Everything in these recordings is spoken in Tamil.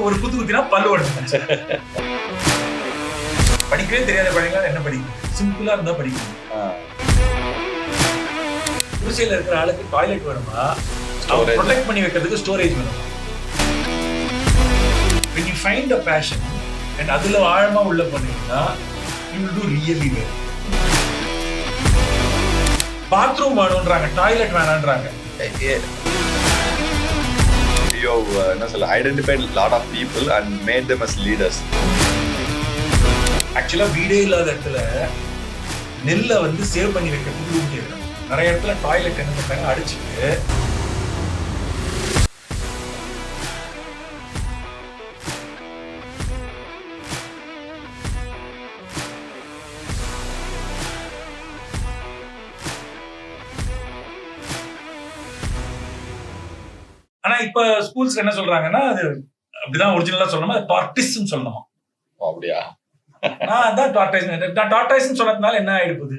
ஒரு குத்து குத்தினா பல்லு உடஞ்சிருச்சு. படிக்கவே தெரியாத குழந்தைங்க என்ன படிக்கும்? சிம்பிளா இருந்தா படிக்கணும். குடிசையில இருக்கிற ஆளுக்கு டாய்லெட் வேணுமா, ப்ரொடெக்ட் பண்ணி வைக்கிறதுக்கு ஸ்டோரேஜ் வேணுமா? when you find a passion and அதுல ஆழமா உள்ள போனீங்கன்னா you will do really well. Bathroom வேணும்ன்றாங்க, டாய்லெட் வேணான்றாங்க. You identified a lot of people and made them as leaders. ஆக்சுவலா வீடே இல்லாத இடத்துல நெல்லை வந்து சேவ் பண்ணி வைக்கிறதுக்கு ரூம் கேட்கணும். நிறைய இடத்துல டாய்லெட் என்ன பண்றாங்க, அடிச்சுட்டு ஆனா இப்ப ஸ்கூல்ஸ் என்ன சொல்றாங்கன்னா அது அப்படிதான் ஒரிஜினலா சொல்லணுமா, டார்டிஸ்ன்னு சொல்லணுமா? அப்படியா? டார்டைஸ் சொன்னதுனால என்ன ஆயிடுது?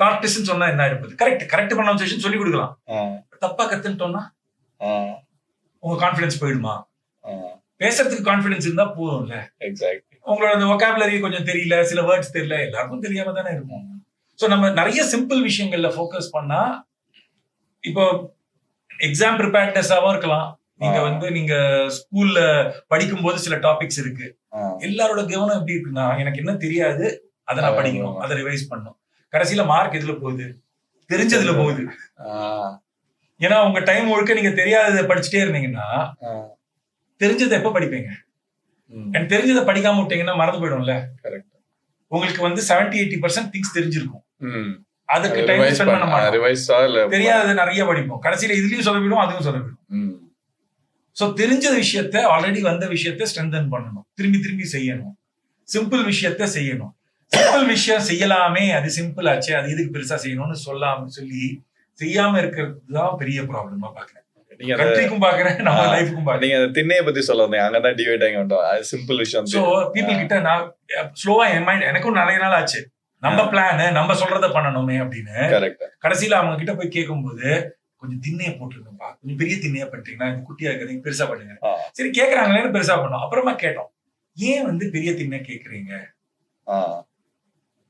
டார்டிஸ் சொன்னா என்ன ஆயிடுது? கரெக்ட் ப்ரொனன்சியேஷன் சொல்லி கொடுக்கலாம். தப்பா கத்துட்டோம்னா உங்க கான்ஃபிடன்ஸ் போயிடுமா? பேசுறதுக்கு கான்ஃபிடன்ஸ் இருந்தா போதும்ல. எக்ஸாக்ட்லி. உங்களோட வொகாபுலரி கொஞ்சம் தெரியல, சில வேர்ட்ஸ் தெரியல, எல்லாருக்கும் தெரியாம தானே இருக்கும். சோ நம்ம நிறைய சிம்பிள் விஷயங்கள்ல ஃபோக்கஸ் பண்ணா, இப்போ எக்ஸாம் ப்ரிப்பேர்ட்னஸாவும் இருக்கலாம். நீங்க வந்து நீங்க ஸ்கூல்ல படிக்கும் போது சில டாபிக்ஸ் இருக்கு, எல்லாரோட கவனம் எப்படி இருக்குன்னா, எனக்கு என்ன தெரியாது அதை நான் படிக்கணும், அதை ரிவைஸ் பண்ணணும். கடைசியில மார்க் எதுல போகுது? தெரிஞ்சதுல போகுது. ஏன்னா உங்க டைம் முழுக்க நீங்க தெரியாததை படிச்சுட்டே இருந்தீங்கன்னா தெரிஞ்சதை எப்ப படிப்பீங்க? எனக்கு தெரிஞ்சதை படிக்காம விட்டீங்கன்னா மறந்து போயிடும்ல. உங்களுக்கு வந்து 70-80% திங்ஸ் தெரிஞ்சிருக்கும், அதுக்கு டைம் ஸ்பெண்ட் பண்ண மாட்டோம். தெரியாததை நிறைய படிப்போம், கடைசியில இதுலயும் சொதப்பிடும், அதுவும் சொதப்பிடும். சோ தெரிஞ்ச விஷயத்த, ஆல்ரெடி வந்த விஷயத்த ஸ்ட்ரென்தன் பண்ணணும், திரும்பி செய்யணும். சிம்பிள் விஷயத்த செய்யணும். சிம்பிள் விஷயம் செய்யலாமே, அது சிம்பிள் ஆச்சு, அது இதுக்கு பெருசா செய்யணும்னு சொல்லி செய்யாம இருக்கிறது தான் பெரிய ப்ராப்ளமா பாக்குறேன். கண்ட்ரிக்கும் பாக்குறேன், நம்ம லைஃப்க்கும் பாக்குறேன். நீங்க திண்ணைய பத்தி சொல்ல வந்தீங்க, அங்கதான் டிவைட் ஆகி வந்தோம். அது சிம்பிள் விஷயம். சோ பீப்பிள் கிட்ட நான் ஸ்லோவா என் மைண்ட், எனக்கும் நிறைய நாள் ஆச்சு நம்ம பிளான் நம்ம சொல்றத பண்ணணுமே அப்படின்னு. கடைசியில அவங்க கிட்ட போய் கேட்கும் போது, கொஞ்சம் திண்ணைய போட்டுருங்கப்பா, கொஞ்சம் பெரிய திண்ணையா பண்ணிட்டீங்கன்னா இது குட்டியா இருக்காது, பெருசா பண்ணுங்க. சரி கேக்குறாங்களேன்னு பெருசா பண்ணோம். அப்புறமா கேட்டோம், ஏன் வந்து பெரிய திண்ணை கேக்குறீங்க?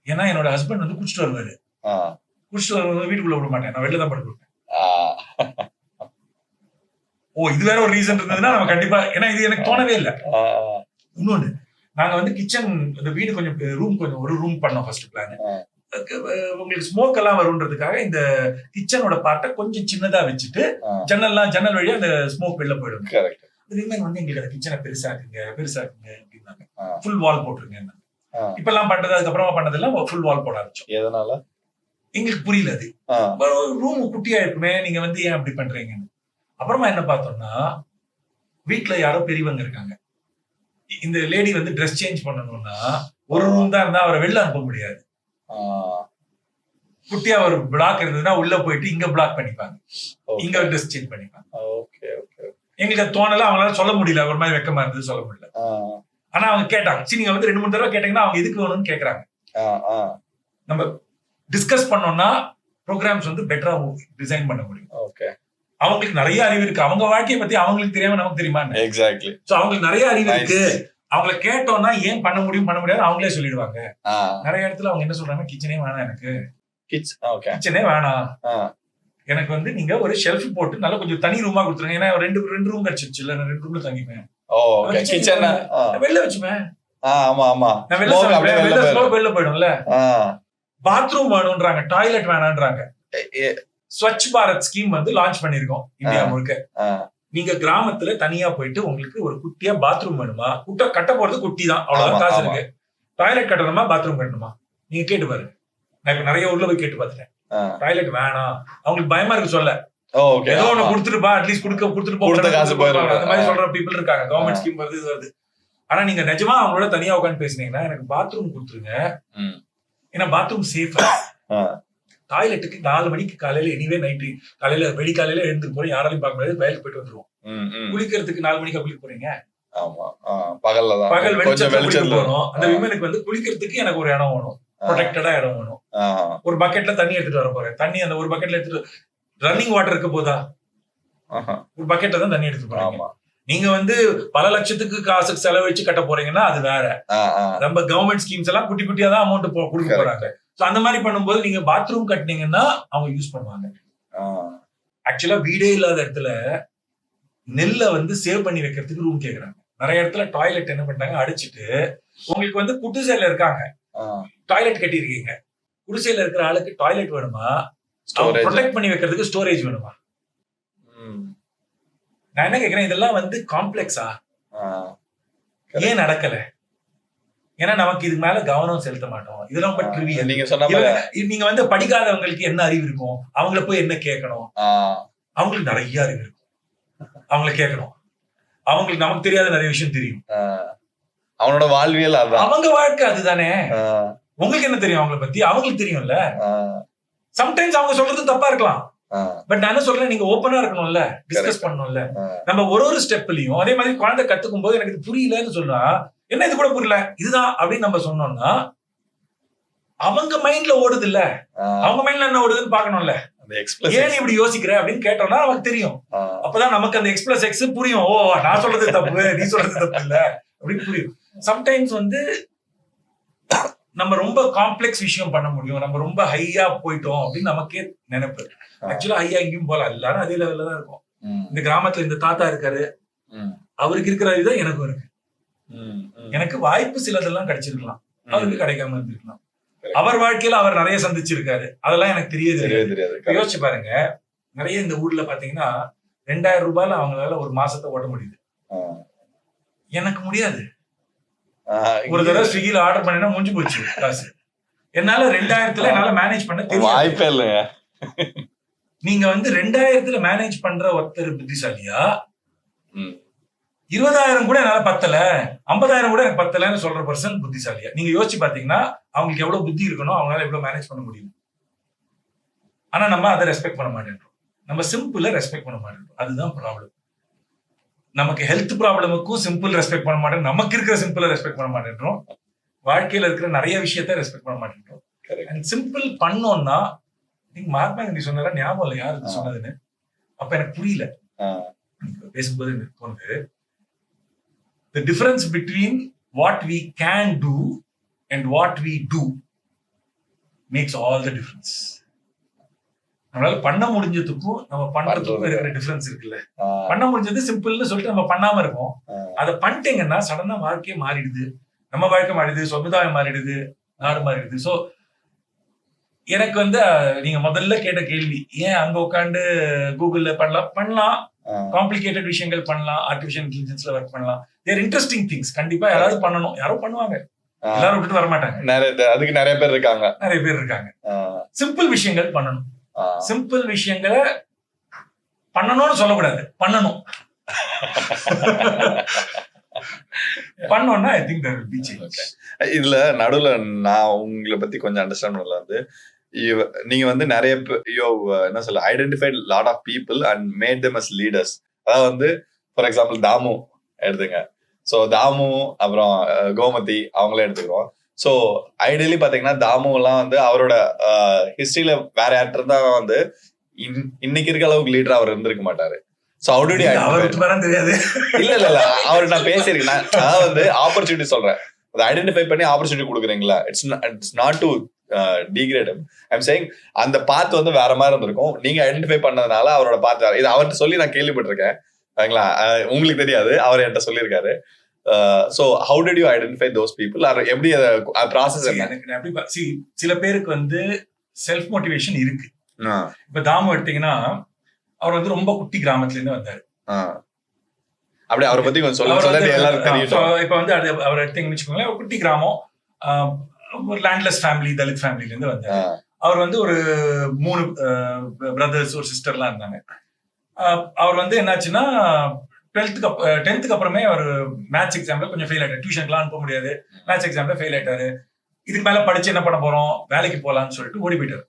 ஏன்னா என்னோட ஹஸ்பண்ட் வந்து குடிச்சிட்டு வருவாரு, வீட்டுக்குள்ள விட மாட்டேன், நான் வெளில தான் படுத்து விட்டேன். ஓ, இது வேற ஒரு ரீசன் இருந்ததுன்னா நம்ம கண்டிப்பா, ஏன்னா இது எனக்கு தோணவே இல்லை. இன்னொன்னு, நாங்க வந்து கிச்சன், இந்த வீடு கொஞ்சம் ரூம், கொஞ்சம் ஒரு ரூம் பண்ணோம் ஃபர்ஸ்ட் பிளான். உங்களுக்கு ஸ்மோக் எல்லாம் வரும்ன்றதுக்காக இந்த கிச்சனோட பார்ட்டை கொஞ்சம் சின்னதா வச்சுட்டு ஜன்னல் வழியா அந்த ஸ்மோக் வெளில போயிடும். விமன் வந்து எங்களுக்கு அந்த கிச்சனை பெருசாக்குங்க அப்படின்னாங்க. ஃபுல் வால் போட்டுருங்க. இப்ப எல்லாம் பண்றது, அதுக்கப்புறமா பண்ணதெல்லாம் ஃபுல் வால் போட ஆரம்பிச்சோம். எதனால எங்களுக்கு புரியல. அது ரூம் குட்டியா இருக்குமே, நீங்க வந்து ஏன் அப்படி பண்றீங்கன்னு. அப்புறமா என்ன பார்த்தோம்னா, வீட்டுல யாரோ பெரியவங்க இருக்காங்க, இந்த லேடி வந்து ட்ரெஸ் சேஞ்ச் பண்ணணும்னா ஒரு ரூம் தான் இருந்தா அவரை வெளில அனுப்ப முடியாது. குட்டியா ஒரு பிளாக் இருந்ததுன்னா உள்ள போயிட்டு இங்க பிளாக் பண்ணிப்பாங்க, இங்க ட்ரெஸ் சேஞ்ச் பண்ணிப்பாங்க. எங்களுக்கு தோணல, அவங்களால சொல்ல முடியல, ஒரு மாதிரி வெக்கமா இருந்தது, சொல்ல முடியல. ஆனா அவங்க கேட்டாங்க, சரி நீங்க வந்து 2-3 தடவை கேட்டீங்கன்னா அவங்க எதுக்கு வேணும்னு கேக்குறாங்க. நம்ம டிஸ்கஸ் பண்ணோம்னா ப்ரோக்ராம்ஸ் வந்து பெட்டரா டிசைன் பண்ண முடியும். அவங்களுக்கு நிறைய அறிவு இருக்கு, அவங்க வாழ்க்கையை பத்தி அவங்களுக்கு தெரியாம நமக்கு தெரியுமா? எக்ஸாக்ட்லி. சோ அவங்களுக்கு நிறைய அறிவு இருக்கு, அவங்களை கேட்டோம்னா ஏன் பண்ண முடியாது அவங்களே சொல்லிடுவாங்க. நிறைய இடத்துல அவங்க என்ன சொல்றாங்க, கிச்சனே வேணாம், எனக்கு கிச்சனே வேணாம், எனக்கு வந்து நீங்க ஒரு ஷெல்ஃப் போட்டு நல்லா கொஞ்சம் தனி ரூமா கொடுத்துருங்க, ஏன்னா ரெண்டு ரூம் கிடைச்சிருச்சு, இல்ல 2 ரூம்ல தங்கிப்பேன், வெளில வச்சுப்பேன், வெளில போயிடும்ல. பாத்ரூம் வேணும்ன்றாங்க, டாய்லெட் வேணான்றாங்க. ஸ்வச் பாரத் ஸ்கீம் வந்து லான்ச் பண்ணிருக்கோம் இந்தியா முழுக்க. நீங்க கிராமத்துல தனியா போயிட்டு உங்களுக்கு ஒரு குட்டியா பாத்ரூம் வேணுமா, கட்ட போறது குட்டி தான், அவ்வளவுதான் காசு இருக்கு. டாய்லெட் கட்டணுமா, பாத்ரூம் கட்டணுமா, நீங்க கேட்டு பாருங்க. நான் இப்ப நிறைய ஊர்ல போய் கேட்டு பார்த்துட்டேன், டாய்லெட் வேணாம், அவங்களுக்கு பயமா இருக்கு சொல்ல. ஏதோ ஒண்ணு கொடுத்துட்டு அட்லீஸ்ட் கொடுத்துட்டு போக, அந்த மாதிரி சொல்ற பீப்புள் இருக்காங்க. கவர்மெண்ட் ஸ்கீம் வருது. ஆனா நீங்க நிஜமா அவங்களோட தனியா உட்காந்து பேசுனீங்கன்னா, எனக்கு பாத்ரூம் கொடுத்துருங்க, ஏன்னா பாத்ரூம் சேஃபா. டாய்லெட்டுக்கு 4 மணிக்கு காலையில, எனிவே நைட்டு காலையில வெடிக்காலையில எழுந்து போறோம், யாராலையும் பார்க்க முடியாது, வயலுக்கு போயிட்டு வந்துருவோம். குளிக்கிறதுக்கு 4 மணிக்கு குளிக்க போறீங்க, பகல் வெளிச்சத்துல போறோம். அந்த விமனுக்கு வந்து குளிக்கிறதுக்கு எனக்கு ஒரு இடம் வேணும், ப்ரொடெக்டடா இடம் வேணும். ஒரு பக்கெட்ல தண்ணி எடுத்துட்டு வர போறேன், தண்ணி அந்த ஒரு பக்கெட்ல எடுத்துட்டு, ரன்னிங் வாட்டர் இருக்க போதா, ஒரு பக்கெட்ல தான் தண்ணி எடுத்துட்டு போறாங்க. நீங்க வந்து பல லட்சத்துக்கு காசு செலவழிச்சு கட்ட போறீங்கன்னா அது வேற. நம்ம கவர்மெண்ட் ஸ்கீம்ஸ் எல்லாம் குட்டி குட்டியா தான் அமௌண்ட் கொடுக்க போறாங்க. சோ அந்த மாதிரி பண்ணும்போது நீங்க பாத்ரூம் கட்டினீங்கன்னா அவங்க யூஸ் பண்ணுவாங்க. ஆக்சுவலா வீடே இல்லாத இடத்துல நெல்லை வந்து சேவ் பண்ணி வைக்கிறதுக்கு ரூம் கேக்குறாங்க. நிறைய இடத்துல டாய்லெட் என்ன பண்றாங்க அடிச்சுட்டு, உங்களுக்கு வந்து குடிசையில இருக்காங்க, டாய்லெட் கட்டியிருக்கீங்க, குடிசையில இருக்கிற ஆளுக்கு டாய்லெட் வேணுமா, ப்ரொடெக்ட் பண்ணி வைக்கிறதுக்கு ஸ்டோரேஜ் வேணுமா? நான் என்ன கேக்குறேன், இதெல்லாம் வந்து காம்ப்ளெக்ஸா? ஏன் நடக்கல? ஏன்னா நமக்கு இதுக்கு மேல கவனம் செலுத்த மாட்டோம். இதெல்லாம் பற்றி நீங்க வந்து படிக்காதவங்களுக்கு என்ன அறிவு இருக்கும், அவங்கள போய் என்ன கேட்கணும்? அவங்களுக்கு நிறைய அறிவு இருக்கும், அவங்கள கேட்கணும். அவங்களுக்கு நமக்கு தெரியாத நிறைய விஷயம் தெரியும். அவனோட வாழ்வியல் அவங்க வாழ்க்கை அதுதானே. உங்களுக்கு என்ன தெரியும் அவங்கள பத்தி? அவங்களுக்கு தெரியும்ல. சம்டைம்ஸ் அவங்க சொல்றது தப்பா இருக்கலாம், பட் நான் என்ன சொல்றேன், நீங்க ஓப்பனா இருக்கணும்ல, டிஸ்கஸ் பண்ணணும்ல. நம்ம ஒரு ஸ்டெப்லயும் அதே மாதிரி குழந்தை கத்துக்கும் போது எனக்கு இது புரியலன்னு சொல்றா, என்ன இது கூட புரியல இதுதான் அப்படின்னு நம்ம சொன்னோம்னா அவங்க மைண்ட்ல ஓடுது இல்ல, அவங்க மைண்ட்ல என்ன ஓடுதுன்னு பாக்கணும்ல. ஏன் இப்படி யோசிக்கிற அப்படின்னு கேட்டோம்னா நமக்கு தெரியும். அப்பதான் நமக்கு அந்த X+X புரியும். ஓ நான் சொல்றது தப்பு, நீ சொல்றது தப்பு இல்ல அப்படின்னு புரியும். சம்டைம்ஸ் வந்து நம்ம ரொம்ப காம்ப்ளெக்ஸ் விஷயம் பண்ண முடியும், நம்ம ரொம்ப ஹையா போயிட்டோம் அப்படின்னு நமக்கே நினைப்பு. ஆக்சுவலா ஹையா எங்கேயும் போல, எல்லாரும் அதே லெவல்ல தான் இருக்கும். இந்த கிராமத்துல இந்த தாத்தா இருக்காரு, அவருக்கு இருக்கிற இதுதான் எனக்கும் இருக்கு. எனக்கு வாய்ப்பு சிலதெல்லாம் கிடைச்சிருக்கலாம், அவருக்கு கிடைக்காம இருந்திருக்கலாம். அவர் வாழ்க்கையில அவர் நிறைய சந்திச்சிருக்காரு, அதெல்லாம் எனக்கு தெரியாது. யோசிச்சு பாருங்க, நிறைய இந்த ஊர்ல பாத்தீங்கன்னா 2000 ரூபாய்ல அவங்களால ஒரு மாசத்தை ஓட்ட முடியுது. எனக்கு முடியாது. ஒரு தடவை ஸ்விக்கில ஆர்டர் பண்ணினா முடிஞ்சு போச்சு காசு. என்னால 2000த்துல என்னால மேனேஜ் பண்ண தெரியாது. நீங்க வந்து 2000த்துல மேனேஜ் பண்ற ஒருத்தர் புத்திசாலியா, 20,000 கூட என்னால பத்தல, 50,000 கூட எனக்கு பத்தலன்னு சொல்ற பர்சன் புத்திசாலியா? நீங்க யோசிச்சு பாத்தீங்கன்னா அவங்களுக்கு எவ்வளவு புத்தி இருக்கணும், அவங்களால எவ்வளவு மேனேஜ் பண்ண முடியும். ஆனா நம்ம அதை ரெஸ்பெக்ட் பண்ண மாட்டேன்றோம், நம்ம சிம்பிள ரெஸ்பெக்ட் பண்ண மாட்டேன்றோம். அதுதான் ப்ராப்ளம். நமக்கு ஹெல்த் ப்ராப்ளமுக்கும் சிம்பிள் ரெஸ்பெக்ட் பண்ண மாட்டேன், நமக்கு இருக்கிற சிம்பிள ரெஸ்பெக்ட் பண்ண மாட்டேன்றோம், வாழ்க்கையில இருக்கிற நிறைய விஷயத்த ரெஸ்பெக்ட் பண்ண மாட்டேன்றோம். அண்ட் சிம்பிள் பண்ணோம்னா, நீங்க மகாத்மா காந்தி சொன்னாரா ஞாபகம் இல்லை யாருக்கு சொன்னதுன்னு, அப்ப எனக்கு புரியல. பேசும்போது எனக்கு தோணுது, the difference between what we can do and what we do makes all the difference. நம்மளால பண்ண முடிஞ்சதுக்கும் நம்ம பண்றதுக்கும் இருக்கிற டிஃபரன்ஸ் இருக்குல்ல. பண்ண முடிஞ்சது சிம்பிள்னு சொல்லிட்டு நம்ம பண்ணாம இருக்கோம், அதை பண்ணிட்டீங்கன்னா சடனா வாழ்க்கையே மாறிடுது, நம்ம வாழ்க்கை மாறிடுது, சமுதாயம் மாறிடுது, நாடு மாறிடுது. சோ எனக்கு வந்து நீங்க முதல்ல கேட்ட கேள்வி, ஏன் அங்க உட்காந்து கூகுள்ல பண்ணலாம், காம்ப்ளிகேட்டட் விஷயங்கள் பண்ணலாம், ஆர்டிபிஷியல் இன்டெலிஜென்ஸ்ல ஒர்க் பண்ணலாம், தேர் இன்ட்ரெஸ்டிங் திங்ஸ். கண்டிப்பா யாராவது பண்ணணும், யாரோ பண்ணுவாங்க, எல்லாரும் விட்டுட்டு வர மாட்டாங்க, அதுக்கு நிறைய பேர் இருக்காங்க. சிம்பிள் விஷயங்கள் பண்ணணும், சிம்பிள் விஷயங்களை பண்ணணும்னு சொல்லக்கூடாது, பண்ணணும். பண்ணோம்னா I think there will be change. இதுல நடுவுல நான் உங்களை பத்தி கொஞ்சம் அண்டர்ஸ்டாண்ட் பண்ணல. வந்து நீங்க வந்து நிறைய என்ன சொல்ல identified lot of people and made them as leaders. அதாவது வந்து ஃபார் எக்ஸாம்பிள் தாமு எடுத்துங்க. ஸோ தாமு அப்புறம் கோமதி அவங்களே எடுத்துக்கிறோம். ஸோ ஐடியலி பாத்தீங்கன்னா தாமு எல்லாம் வந்து அவரோட ஹிஸ்டரியில வேற யார்ட்ட தான் வந்து இன்னைக்கு இருக்க அளவுக்கு லீடரா அவர் இருந்திருக்க மாட்டாரு. So how did you தெரியாது இல்ல அவர் நான் பேசியிருக்கேன், நான் வந்து ஆப்பர்ச்சுனிட்டி சொல்றேன், அதை ஐடென்டிஃபை பண்ணி ஆப்பர்ச்சுனிட்டி கொடுக்குறீங்களா, it's not to degrade. I'm saying அந்த பாத்து வந்து வேற மாதிரி இருந்திருக்கும், நீங்க ஐடென்டிஃபை பண்ணதுனால அவரோட பாத்து வேற. இது அவர்கிட்ட சொல்லி நான் கேள்விப்பட்டிருக்கேன், சரிங்களா? உங்களுக்கு தெரியாது, அவர் என்கிட்ட சொல்லியிருக்காரு. So how did you identify those people? எப்படி ப்ராசஸ் என்ன? சில பேருக்கு வந்து செல்ஃப் மோட்டிவேஷன் இருக்கு. இப்ப தாமு எடுத்தீங்கன்னா அவர் வந்து ரொம்ப குட்டி கிராமத்துல இருந்து வந்தாரு. அப்படி அவரை பத்தி கொஞ்சம் சொல்லுங்க, எல்லாரும் தெரியும். இப்ப வந்து அவர் எடுத்தீங்கன்னு வச்சுக்கோங்களேன், ஒரு குட்டி கிராமம், ஒரு லேண்ட்லெஸ் ஃபேமிலி, தலித் ஃபேமிலில இருந்து வந்தாரு. அவர் வந்து ஒரு 3 பிரதர்ஸ் ஒரு சிஸ்டர்லாம் இருந்தாங்க. அவர் வந்து என்னாச்சுன்னா 10th அப்புறமே அவர் மேத்ஸ் எக்ஸாம்ல கொஞ்சம் ஃபெயில் ஆயிட்டாரு. டியூஷனுக்குலாம் அனுப்ப முடியாது, மேத்ஸ் எக்ஸாம்ல ஃபெயில் ஆயிட்டாரு. இதுக்கு மேல படிச்சு என்ன பண்ண போறோம், வேலைக்கு போலான்னு சொல்லிட்டு ஓடி போயிட்டாரு.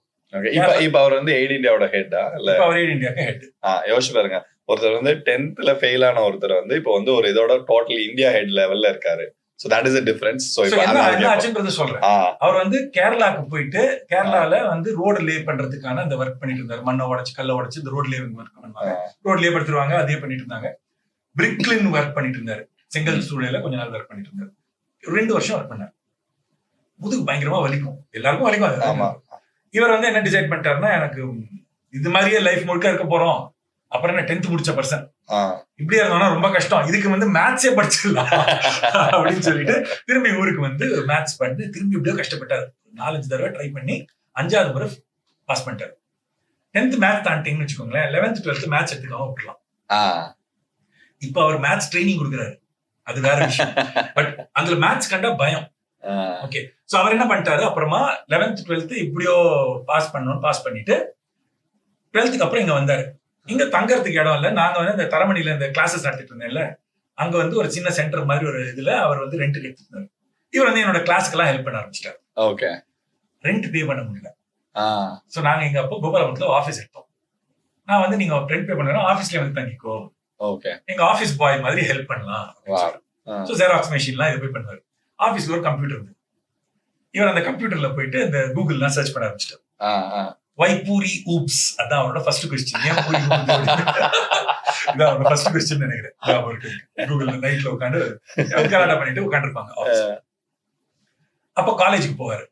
இப்ப அவர் வந்து எய்ட் இந்தியாவோட ஹெட்டா? இல்ல அவர் எய்ட் இந்தியாக்கு ஹெட். யோசிச்சு பாருங்க, ஒருத்தர் வந்து 10th ஃபெயில் ஆன ஒருத்தர் வந்து இப்போ வந்து ஒரு இதோட டோட்டல் இந்தியா ஹெட் லெவல்ல இருக்காரு. So that is a difference. So என்ன ஆச்சுன்றது சொல்றேன். அவர் வந்து கேரளாக்கு போயிட்டு கேரளால வந்து ரோடு லே பண்றதுக்கான அந்த ஒர்க் பண்ணிட்டு இருந்தாரு. மண்ணை உடைச்சு கல்லை உடைச்சு இந்த ரோடு லே ஒர்க் பண்ணுவாங்க, ரோடு லே படுத்துருவாங்க, அதே பண்ணிட்டு இருந்தாங்க. பிரிக்லின் ஒர்க் பண்ணிட்டு இருந்தாரு. செங்கல் சூழல கொஞ்ச நாள் ஒர்க் பண்ணிட்டு இருந்தாரு. 2 வருஷம் ஒர்க் பண்ணாரு. முதுகு பயங்கரமா வலிக்கும், எல்லாருக்கும் வலிக்கும். ஆமா. இவர் வந்து என்ன டிசைட் பண்ணிட்டாருன்னா, எனக்கு இது மாதிரியே லைஃப் முழுக்க இருக்க போறோம், அப்புறம் என்ன 10th முடிச்ச பர்சன், இப்படியே இருந்தோம்னா ரொம்ப கஷ்டம், இதுக்கு வந்து மேத்ஸே படிச்சிடலாம் அப்படின்னு சொல்லிட்டு திரும்பி ஊருக்கு வந்து மேத்ஸ் பண்ணி திரும்பி இப்படியோ கஷ்டப்பட்டாரு. 4-5 தடவை ட்ரை பண்ணி 5வது முறை பாஸ் பண்ணிட்டாரு. 10th மேத்ஸ் தாண்டிங்கன்னு வச்சுக்கோங்களேன், 11th 12th மேத்ஸ் எடுத்துக்காம விட்டுலாம். இப்ப அவர் மேத்ஸ் ட்ரைனிங் கொடுக்குறாரு, அது வேற விஷயம். பட் அதுல மேத்ஸ் கண்டா பயம். ஓகே, சோ அவர் என்ன பண்ணிட்டாரு, அப்புறமா 11th 12th இப்படியோ பாஸ் பண்ணிட்டு 12th அப்புறம் இங்க வந்தாரு. இங்க தங்கறதுக்கு இடம் இல்ல, நாங்க வந்து இந்த தரமணியில இந்த கிளாஸஸ் நடத்திட்டு இருந்தேன்ல, அங்க வந்து ஒரு சின்ன சென்டர் மாதிரி ஒரு இதுல அவர் வந்து ரெண்ட் எடுத்துட்டாரு. இவர் வந்து என்னோட கிளாஸ்க்கெல்லாம் ஹெல்ப் பண்ண ஆரம்பிச்சிட்டாரு. ஓகே, ரெண்ட் பே பண்ண முடியல. சோ நாங்க இங்க அப்போ கோபாலபுரத்துல ஆபீஸ் எடுத்தோம். நான் வந்து நீங்க ரெண்ட் பே பண்ணா ஆபீஸ்ல வந்து தங்கிக்கோ, ஓகே, எங்க ஆபீஸ் பாய் மாதிரி ஹெல்ப் பண்ணலாம். சோ ஜெராக்ஸ் மெஷின்லாம் இது போய் பண்ணுவாரு. ஆபீஸ்ல ஒரு கம்ப்யூட்டர் இருக்கு. இவர் அந்த கம்ப்யூட்டர்ல போயிட்டு இந்த கூகுள்லாம் சர்ச் பண்ண ஆரம்பிச்சிட்டாரு. வைப்பூரி ஊப்ஸ், அதான் அவரோட ஃபர்ஸ்ட் கொஸ்டின். ஏன் பூரி இதான் அவரோட ஃபர்ஸ்ட் கொஸ்டின் நினைக்கிறேன். கூகுள்ல நைட்ல உட்காந்து கலாட்டா பண்ணிட்டு உட்காந்துருப்பாங்க. அப்போ காலேஜுக்கு போவாரு.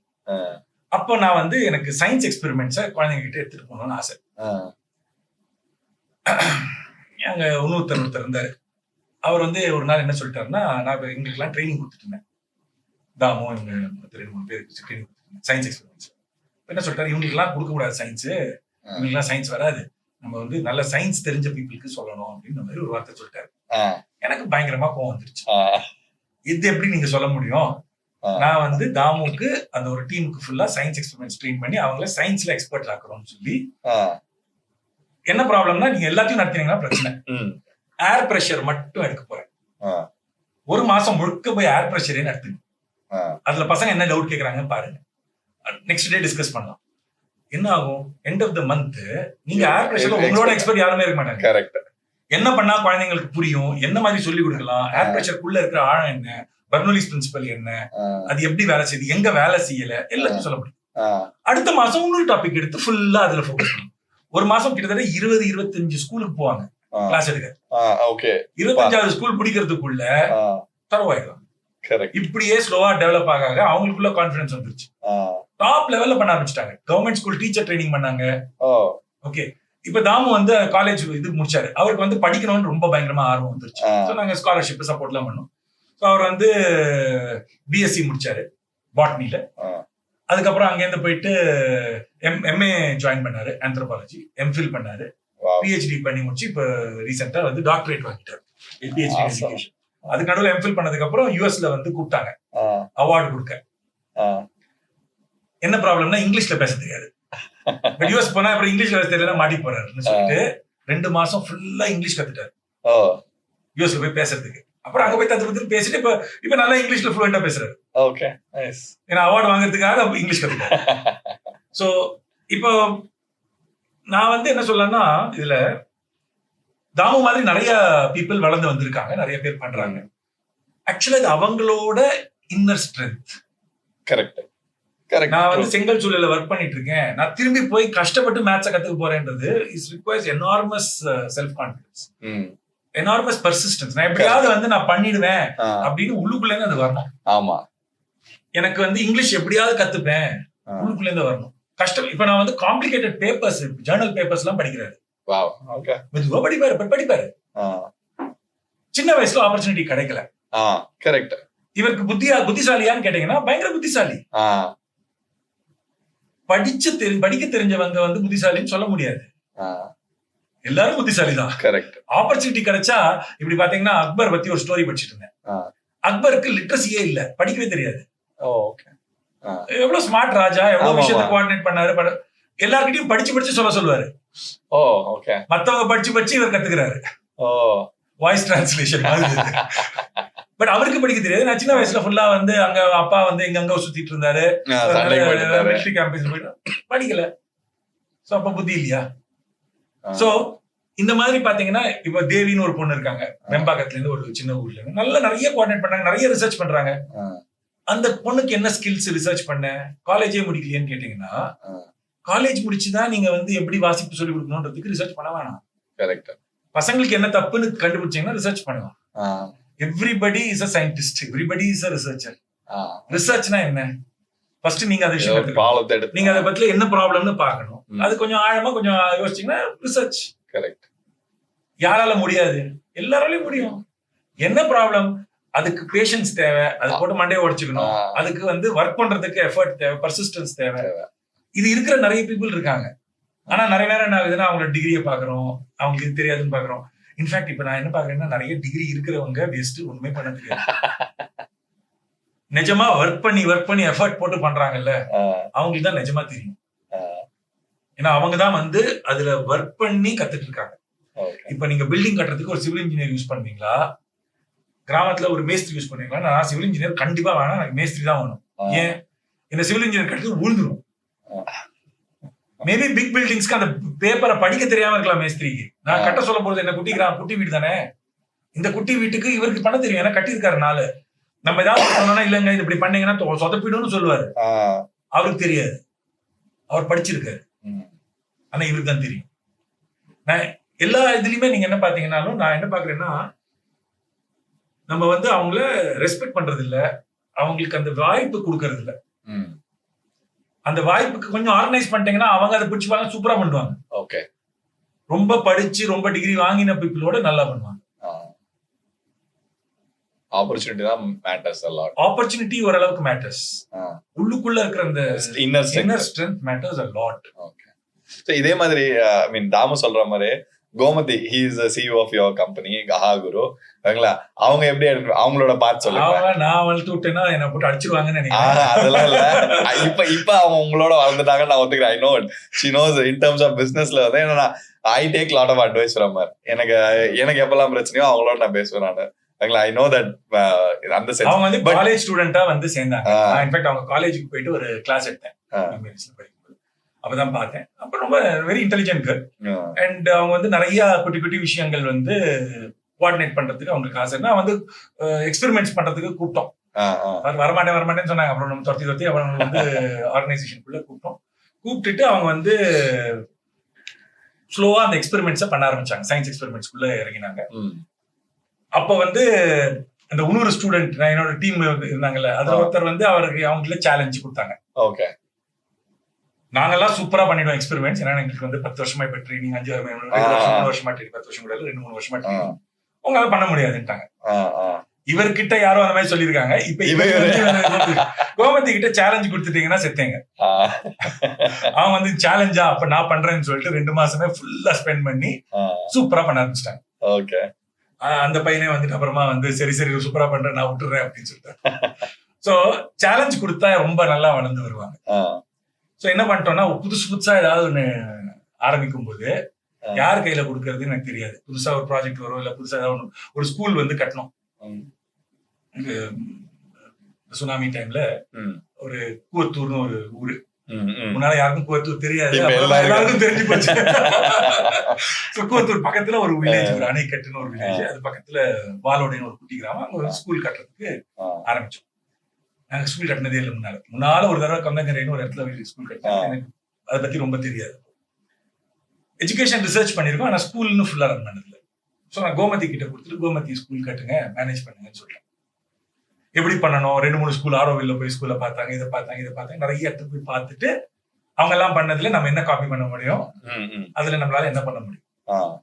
அப்போ நான் வந்து எனக்கு சயின்ஸ் எக்ஸ்பெரிமெண்ட்ஸை குழந்தைங்க கிட்ட எடுத்துட்டு போகணும்னு ஆசை. அங்க ஒருத்தர் இருந்தாரு. அவர் வந்து ஒரு நாள் என்ன சொல்லிட்டாருன்னா, நான் எங்களுக்கெல்லாம் ட்ரைனிங் கொடுத்துட்டு இருந்தேன். தாமோ இவங்க 2-3 பேருக்கு ட்ரைனிங் கொடுத்துருந்தேன் சயின்ஸ் எக்ஸ்பெரிமெண்ட்ஸ். என்ன சொல்லிட்டாரு, இவங்களுக்குலாம் கொடுக்க கூடாது சயின்ஸ், இவங்களுக்குலாம் சயின்ஸ் வராது, நம்ம வந்து நல்ல சயின்ஸ் தெரிஞ்ச பீப்புளுக்கு சொல்லணும் அப்படின்ற மாதிரி ஒரு வார்த்தை சொல்லிட்டாரு. எனக்கு பயங்கரமா கோவம் வந்துருச்சு. இது எப்படி நீங்க சொல்ல முடியும்? நான் வந்து தாமுக்கு அந்த ஒரு டீமுக்கு ஃபுல்லா சயின்ஸ் எக்ஸ்பெரிமெண்ட்ஸ் ட்ரெயின் பண்ணி அவங்கள சயின்ஸ்ல எக்ஸ்பர்ட் ஆக்குறோம்னு சொல்லி, என்ன ப்ராப்ளம்னா நீங்க எல்லாத்தையும் நடத்தினீங்கன்னா பிரச்சனை, ஏர் பிரஷர் மட்டும் எடுக்க போறேன். 1 மாசம் முழுக்க போய் ஏர் பிரஷரே நடத்துங்க. அதுல பசங்க என்ன டவுட் கேக்குறாங்க பாருங்க, நெக்ஸ்ட் டே டிஸ்கஸ் பண்ணலாம். என்ன ஆகும், எண்ட் ஆஃப் த மந்த் நீங்க ஏர் பிரஷர்ல உங்களோட எக்ஸ்பர்ட் யாருமே இருக்க மாட்டாங்க. கரெக்ட். என்ன பண்ணா குழந்தைங்களுக்கு புரியும், என்ன மாதிரி சொல்லி கொடுக்கலாம், ஏர் பிரஷருக்குள்ள இருக்கிற ஆழம் என்ன, பெர்னோலிஸ் பிரின்சிபல் என்ன, அது எப்படி வேலை செய்யுது, எங்க வேலை செய்யல, எல்லாத்தையும் சொல்ல முடியும். அடுத்த மாசம் இன்னொரு டாபிக் எடுத்து ஃபுல்லா அதுல ஃபோக்கஸ் பண்ணும். 1 மாசம் கிட்டத்தட்ட 20-25 ஸ்கூலுக்கு போவாங்க கிளாஸ் எடுக்க. 25வது ஸ்கூல் பிடிக்கிறதுக்குள்ள தரவாயிடும். இப்படியே ஸ்லோவா டெவலப் ஆக அவங்களுக்குள்ள கான்பிடன்ஸ் வந்துருச்சு. டாப் லெவல்ல பண்ண ஆரம்பிச்சிட்டாங்க. கவர்மெண்ட் ஸ்கூல் டீச்சர் ட்ரைனிங் பண்ணாங்க. ஓகே, இப்ப தாமு வந்து காலேஜ் இது முடிச்சாரு. அவருக்கு வந்து படிக்கணும்னு ரொம்ப பயங்கரமா ஆர்வம் வந்துருச்சு. ஸோ நாங்க ஸ்காலர்ஷிப் சப்போர்ட் எல்லாம் பண்ணோம். ஸோ அவர் வந்து பிஎஸ்சி முடிச்சாரு பாட்னில. அதுக்கப்புறம் அங்கேருந்து போயிட்டு எம்ஏ ஜாயின் பண்ணாரு ஆந்த்ரோபாலஜி, எம்ஃபில் பண்ணாரு, பிஹெச்டி பண்ணி முடிச்சு இப்ப ரீசெண்டா வந்து டாக்டரேட் வாங்கிட்டாரு பிஹெச்டி எஜுகேஷன். அதுக்கு நடுவில் எம்ஃபில் பண்ணதுக்கு அப்புறம் யூஎஸ்ல வந்து கூப்பிட்டாங்க அவார்டு கொடுக்க. என்ன ப்ராப்ளம்னா இங்கிலீஷ்ல பேச தெரியாது. பட் யூஎஸ் போனா அப்புறம் இங்கிலீஷ்ல பேச தெரியல மாட்டி போறாருன்னு சொல்லிட்டு 2 மாசம் ஃபுல்லா இங்கிலீஷ் கத்துட்டாரு யூஎஸ்ல போய் பேசுறதுக்கு. அப்புறம் அங்க போய் தத்து பேசிட்டு இப்ப நல்லா இங்கிலீஷ்ல ஃப்ளூயண்டா பேசுறாரு. ஓகே, ஏன்னா அவார்டு வாங்குறதுக்காக இங்கிலீஷ் கத்துட்டாரு. சோ இப்போ நான் வந்து என்ன சொல்லலாம்னா, இதுல தாமு மாதிரி நிறைய பீப்புள் வளர்ந்து வந்திருக்காங்க, நிறைய பேர் பண்றாங்க. ஆக்சுவலா இது அவங்களோட இன்னர் ஸ்ட்ரென்த். கரெக்ட். நான் வந்து செங்கல் சூழல ஒர்க் பண்ணிட்டு இருக்கேன், நான் திரும்பி போய் கஷ்டப்பட்டு மேத்ஸை கத்துக்க போறேன்றது is requires enormous self confidence, enormous persistence. நான் எப்படியாவது வந்து நான் பண்ணிடுவேன் அப்படின்னு உள்ளுக்குள்ள இருந்து அது வரணும். ஆமா, எனக்கு வந்து இங்கிலீஷ் எப்படியாவது கத்துப்பேன் உள்ளுக்குள்ள இருந்து வரணும். கஷ்டம். இப்ப நான் வந்து காம்ப்ளிகேட்டட் பேப்பர்ஸ், ஜர்னல் பேப்பர்ஸ் எல்லாம் படிக்கிறாரு. படிப்பாரு. சின்ன வயசுல ஆப்பர்ச்சுனிட்டி கிடைக்கல. கரெக்ட். இவருக்கு புத்திசாலியான்னு கேட்டீங்கன்னா பயங்கர புத்திசாலி. படிக்க தெரிஞ்சவங்க வந்து புத்திசாலின்னு சொல்ல முடியாது. எல்லாரும் புத்திசாலி தான். கரெக்ட். ஆப்பர்ச்சுனிட்டி கிடைச்சா, இப்படி பாத்தீங்கன்னா அக்பர் பத்தி ஒரு ஸ்டோரி படிச்சுட்டு இருந்தேன். அக்பருக்கு லிட்ரஸியே இல்ல, படிக்கவே தெரியாது. எவ்வளவு ஸ்மார்ட் ராஜா, எவ்வளவு விஷயத்தை கோஆர்டினேட் பண்ணாரு. எல்லார்கிட்டயும் படிச்சு சொல்ல சொல்லுவாரு. மத்தவங்க படிச்சு இவர் கத்துக்கிறாரு. Voice translation. பட் அவருக்கு படிக்க தெரியாது. நான் சின்ன வயசுல ஃபுல்லா வந்து அங்க அப்பா வந்து எங்க சுத்திட்டு இருந்தாரு, மிலிட்டரி கேம்பஸ் போயிட்டு படிக்கல. சோ அப்ப புத்தி இல்லையா? சோ இந்த மாதிரி பாத்தீங்கன்னா இப்ப தேவின்னு ஒரு பொண்ணு இருக்காங்க, வெம்பாக்கத்துல இருந்து ஒரு சின்ன ஊர்ல இருந்து, நிறைய கோஆர்டினேட் பண்றாங்க, நிறைய ரிசர்ச் பண்றாங்க. அந்த பொண்ணுக்கு என்ன ஸ்கில்ஸ் ரிசர்ச் பண்ண, காலேஜே முடிக்கலையேன்னு கேட்டீங்கன்னா, காலேஜ் முடிச்சுதான் நீங்க வந்து எப்படி வாசிப்பு சொல்லி கொடுக்கணும்ன்றதுக்கு ரிசர்ச் பண்ண வேணாம். கரெக்ட். பசங்களுக்கு என்ன தப்புன்னு கண்டுபிடிச்சீங்கன்னா ரிசர்ச் பண்ணுவான். Everybody is a scientist, everybody is a researcher. ரிசர்ச்னா என்ன? ஃபர்ஸ்ட் நீங்க அதை விஷயம் எடுத்துக்கணும். நீங்க அதை பத்தில என்ன ப்ராப்ளம்னு பார்க்கணும். அது கொஞ்சம் ஆழமா கொஞ்சம் யோசிச்சீங்கன்னா ரிசர்ச். கரெக்ட். யாரால முடியாது? எல்லாராலையும் முடியும். என்ன ப்ராப்ளம்? அதுக்கு பேஷன்ஸ் தேவை. அது போட்டு மண்டையை உடைச்சுக்கணும். அதுக்கு வந்து ஒர்க் பண்றதுக்கு எஃபர்ட் தேவை, பர்சிஸ்டன்ஸ் தேவை. இது இருக்கிற நிறைய பீப்புள் இருக்காங்க. ஆனா நிறைய நேரம் என்ன ஆகுதுன்னா அவங்களோட டிகிரியை பாக்குறோம், அவங்களுக்கு தெரியாதுன்னு பாக்குறோம். இன்ஃபேக்ட் இப்ப நான் என்ன பாக்குறேன்னா நிறைய டிகிரி இருக்கிறவங்க வேஸ்ட், ஒண்ணுமே பண்ண தெரியாது. நிஜமா ஒர்க் பண்ணி எஃபர்ட் போட்டு பண்றாங்கல்ல, அவங்களுக்கு தான் நிஜமா தெரியும். ஏன்னா அவங்க தான் வந்து அதுல ஒர்க் பண்ணி கத்துட்டு இருக்காங்க. இப்ப நீங்க பில்டிங் கட்டுறதுக்கு ஒரு சிவில் இன்ஜினியர் யூஸ் பண்ணுவீங்களா, கிராமத்துல ஒரு மேஸ்திரி யூஸ் பண்ணுவீங்களா? நான் சிவில் இன்ஜினியர் கண்டிப்பா வேணாம், எனக்கு மேஸ்திரி தான் வேணும். ஏன்? இந்த சிவில் இன்ஜினியர் கட்டுறது விழுந்துரும். மேபி பிக் பில்டிங்ஸ்க்கு அந்த பேப்பரை படிக்க தெரியாம இருக்கலாம் மேஸ்திரிக்கு. நான் கட்ட சொல்ல போறது என்ன, குட்டி வீடு தானே, இந்த குட்டி வீட்டுக்கு இவருக்கு பண்ண தெரியும், ஏன்னா கட்டியிருக்காரு நாலு. நம்ம ஏதாவது சொன்னோம்னா இல்லங்க இது இப்படி பண்ணீங்கன்னா சொதப்பிடும்னு சொல்லுவாரு. அவருக்கு தெரியாது, அவர் படிச்சிருக்காரு. ஆனா இவருக்கு தான் தெரியும். நான் எல்லா இதுலயுமே நீங்க என்ன பாத்தீங்கன்னாலும் நான் என்ன பாக்குறேன்னா, நம்ம வந்து அவங்கள ரெஸ்பெக்ட் பண்றது இல்ல, அவங்களுக்கு அந்த வாய்ப்பு கொடுக்கறது இல்ல. அந்த வாய்ப்புக்கு கொஞ்சம் ஆர்கனைஸ் பண்ணிட்டீங்கன்னா அவங்க அதை பிடிச்சுப்பாங்க, சூப்பரா பண்ணுவாங்க. ஓகே. ரொம்ப படிச்சு ரொம்ப டிகிரி வாங்கின பீப்புளோட நல்லா பண்ணுவாங்க. ஆப்பர்ச்சுனிட்டி தான் மேட்டர்ஸ் a lot. ஆப்பர்ச்சுனிட்டி ஓரளவுக்கு மேட்டர்ஸ். உள்ளுக்குள்ள இருக்கிற அந்த inner strength matters a lot. Okay. So இதே மாதிரி ஐ மீன் தாமு சொல்ற மாதிரி Gomathi he is the CEO of your company Gahaguru. அவங்களா அவங்க எப்படி அவங்களோட பார்ட் சொல்லுங்க. நான் வளர்த்து விட்டேன்னா என்ன போட்டு அடிச்சிருவாங்கன்னு நினைக்கிறேன். அதெல்லாம் இல்ல. இப்ப அவங்க உங்களோட வளர்ந்துட்டாங்க நான் ஒத்துக்கிறேன். I know she knows in terms of businessல வந்து என்னன்னா I take lot of advice from her. எனக்கு எப்பெல்லாம் பிரச்சனையோ அவங்களோட நான் பேசுவேன் நானு. I know that அந்த சென்ஸ் அவங்க வந்து காலேஜ் ஸ்டூடெண்டா வந்து சேர்ந்தாங்க. இன்ஃபேக்ட் அவங்க காலேஜுக்கு போயிட்டு ஒரு கிளாஸ் எடுத்தேன். அப்பதான் பார்த்தேன். அப்ப ரொம்ப வெரி இன்டெலிஜென்ட் கேர்ள். அண்ட் அவங்க வந்து நிறைய குட்டி குட்டி விஷயங்கள் வந்து கோஆர்டினேட் பண்றதுக்கு அவங்களுக்கு ஆசை. நான் வந்து எக்ஸ்பெரிமெண்ட்ஸ் பண்றதுக்கு கூப்பிட்டோம். வரமாட்டேன்னு சொன்னாங்க. அப்புறம் நம்ம துரத்தி அவங்க வந்து ஆர்கனைசேஷனுக்குள்ள கூப்பிட்டுட்டு அவங்க வந்து ஸ்லோவா அந்த எக்ஸ்பெரிமெண்ட்ஸை பண்ண ஆரம்பிச்சாங்க. சயின்ஸ் எக்ஸ்பெரிமெண்ட்ஸ்குள்ள இறங்கினாங்க. அப்ப வந்து அந்த இன்னொரு ஸ்டூடெண்ட் என்னோட டீம் இருந்தாங்கல்ல, அதுல ஒருத்தர் வந்து அவருக்கு அவங்கள சேலஞ்சு கொடுத்தாங்க. ஓகே. நாங்கெல்லாம் சூப்பரா பண்ணிடுவோம் எக்ஸ்பெரிமெண்ட்ஸ். ஏன்னா எங்களுக்கு வந்து 10 வருஷமா இப்ப ட்ரைனிங் 5 வருஷமா ட்ரைனிங் 10 வருஷம் கூட 2-3 வருஷமா ட்ரைனிங். உங்களால பண்ண முடியாதுன்ட்டாங்க. இவர்கிட்ட யாரோ அந்த மாதிரி சொல்லியிருக்காங்க. இப்ப கோமதி கிட்ட சேலஞ்ச் கொடுத்துட்டீங்கன்னா செத்தேங்க. அவங்க வந்து சேலஞ்சா அப்ப நான் பண்றேன்னு சொல்லிட்டு 2 மாசமே ஃபுல்லா ஸ்பெண்ட் பண்ணி சூப்பரா பண்ண ஆரம்பிச்சிட்டாங்க. ஓகே. அந்த பையனே வந்துட்டு அப்புறமா வந்து சரி சூப்பரா பண்றேன் நான் விட்டுறேன் அப்படின்னு சொல்லிட்டு. சோ சேலஞ்ச் கொடுத்தா ரொம்ப நல்லா வளர்ந்து வருவாங்க. சோ என்ன பண்ணிட்டோம்னா புதுசா ஏதாவது ஒண்ணு ஆரம்பிக்கும் போது யார் கையில கொடுக்கறதுன்னு எனக்கு தெரியாது. புதுசா ஒரு ப்ராஜெக்ட் வரும், இல்ல புதுசா ஏதாவது ஒரு ஸ்கூல் வந்து கட்டணும். சுனாமி டைம்ல ஒரு கூவத்தூர்னு ஒரு ஊரு, முன்னால யாருக்கும் கூவத்தூர் தெரியாது, எல்லாருக்கும் தெரிஞ்சு போச்சு. கூவத்தூர் பக்கத்துல ஒரு வில்லேஜ், ஒரு அணைக்கட்டுன்னு ஒரு வில்லேஜ், அது பக்கத்துல வாலோடைன்னு ஒரு குட்டி கிராமம். அங்க ஒரு ஸ்கூல் கட்டுறதுக்கு ஆரம்பிச்சோம். நாங்க ஸ்கூல் கட்டினதே இல்லை. முன்னால ஒரு தடவை கந்தங்கரைன்னு ஒரு இடத்துல ஸ்கூல் கட்டினேன். எனக்கு அதை பத்தி ரொம்ப தெரியாது. எஜுகேஷன் ரிசர்ச் பண்ணிருக்கோம், ஆனா ஸ்கூல்னு ஃபுல்லா ரன் பண்ணதில்லை. ஸோ நான் கோமதி கிட்ட கொடுத்துட்டு கோமதி ஸ்கூல் கட்டுங்க, மேனேஜ் பண்ணுங்கன்னு சொல்றேன். எப்படி பண்ணணும்? 2-3 ஸ்கூல் ஆரோவில்ல போய் ஸ்கூல்ல பார்த்தாங்க, இதை பார்த்தாங்க, நிறைய இடத்துக்கு போய் பார்த்துட்டு அவங்க எல்லாம் பண்ணதுல நம்ம என்ன காப்பி பண்ண முடியும், அதுல நம்மளால என்ன பண்ண முடியும்,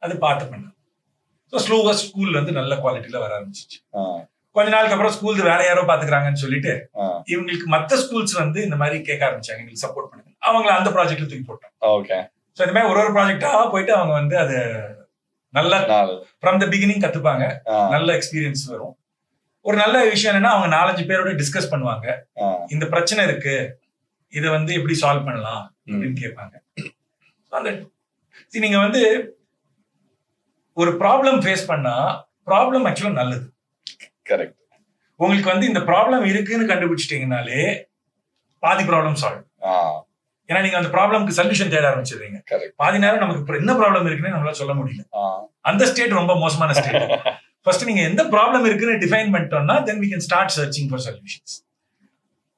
அது பார்த்து பண்ண. ஸோ ஸ்லோவா ஸ்கூல் வந்து நல்ல குவாலிட்டியில வர ஆரம்பிச்சிச்சு. கொஞ்ச நாளுக்கு அப்புறம் ஸ்கூல் வேற யாரோ பாத்துக்கிறாங்கன்னு சொல்லிட்டு இவங்களுக்கு மத்த ஸ்கூல்ஸ் வந்து இந்த மாதிரி கேட்க ஆரம்பிச்சாங்க, எங்களுக்கு சப்போர்ட் பண்ணுங்க. அவங்கள அந்த ப்ராஜெக்ட்ல தூக்கி போட்டோம். ஓகே. ஸோ இந்த மாதிரி ஒரு ப்ராஜெக்டா போயிட்டு அவங்க வந்து அது நல்லா ஃப்ரம் த பிகினிங் கத்துப்பாங்க, நல்ல எக்ஸ்பீரியன்ஸ் வரும். ஒரு நல்ல விஷயம் என்னன்னா அவங்க 4-5 பேரோட டிஸ்கஸ் பண்ணுவாங்க. இந்த பிரச்சனை இருக்கு, இதை வந்து எப்படி சால்வ் பண்ணலாம் அப்படின்னு கேட்பாங்க. அந்த நீங்க வந்து ஒரு ப்ராப்ளம் ஃபேஸ் பண்ணா ப்ராப்ளம் ஆக்சுவலா நல்லது. கரெக்ட். உங்களுக்கு வந்து இந்த ப்ராப்ளம் இருக்குன்னு கண்டுபிடிச்சிட்டீங்கனாலே பாதி ப்ராப்ளம் சால்வ். ஏன்னா நீங்க அந்த ப்ராப்ளம்க்கு சொல்யூஷன் தேட ஆரம்பிச்சிடுறீங்க. பாதி நேரம் நமக்கு என்ன ப்ராப்ளம் இருக்குன்னு நம்மளால சொல்ல முடியல. அந்த ஸ்டேட் ரொம்ப மோசமான ஸ்டேட். ஃபர்ஸ்ட் நீங்க எந்த ப்ராப்ளம் இருக்குன்னு டிஃபைன் பண்ணிட்டோம்னா தென் we can start searching for solutions.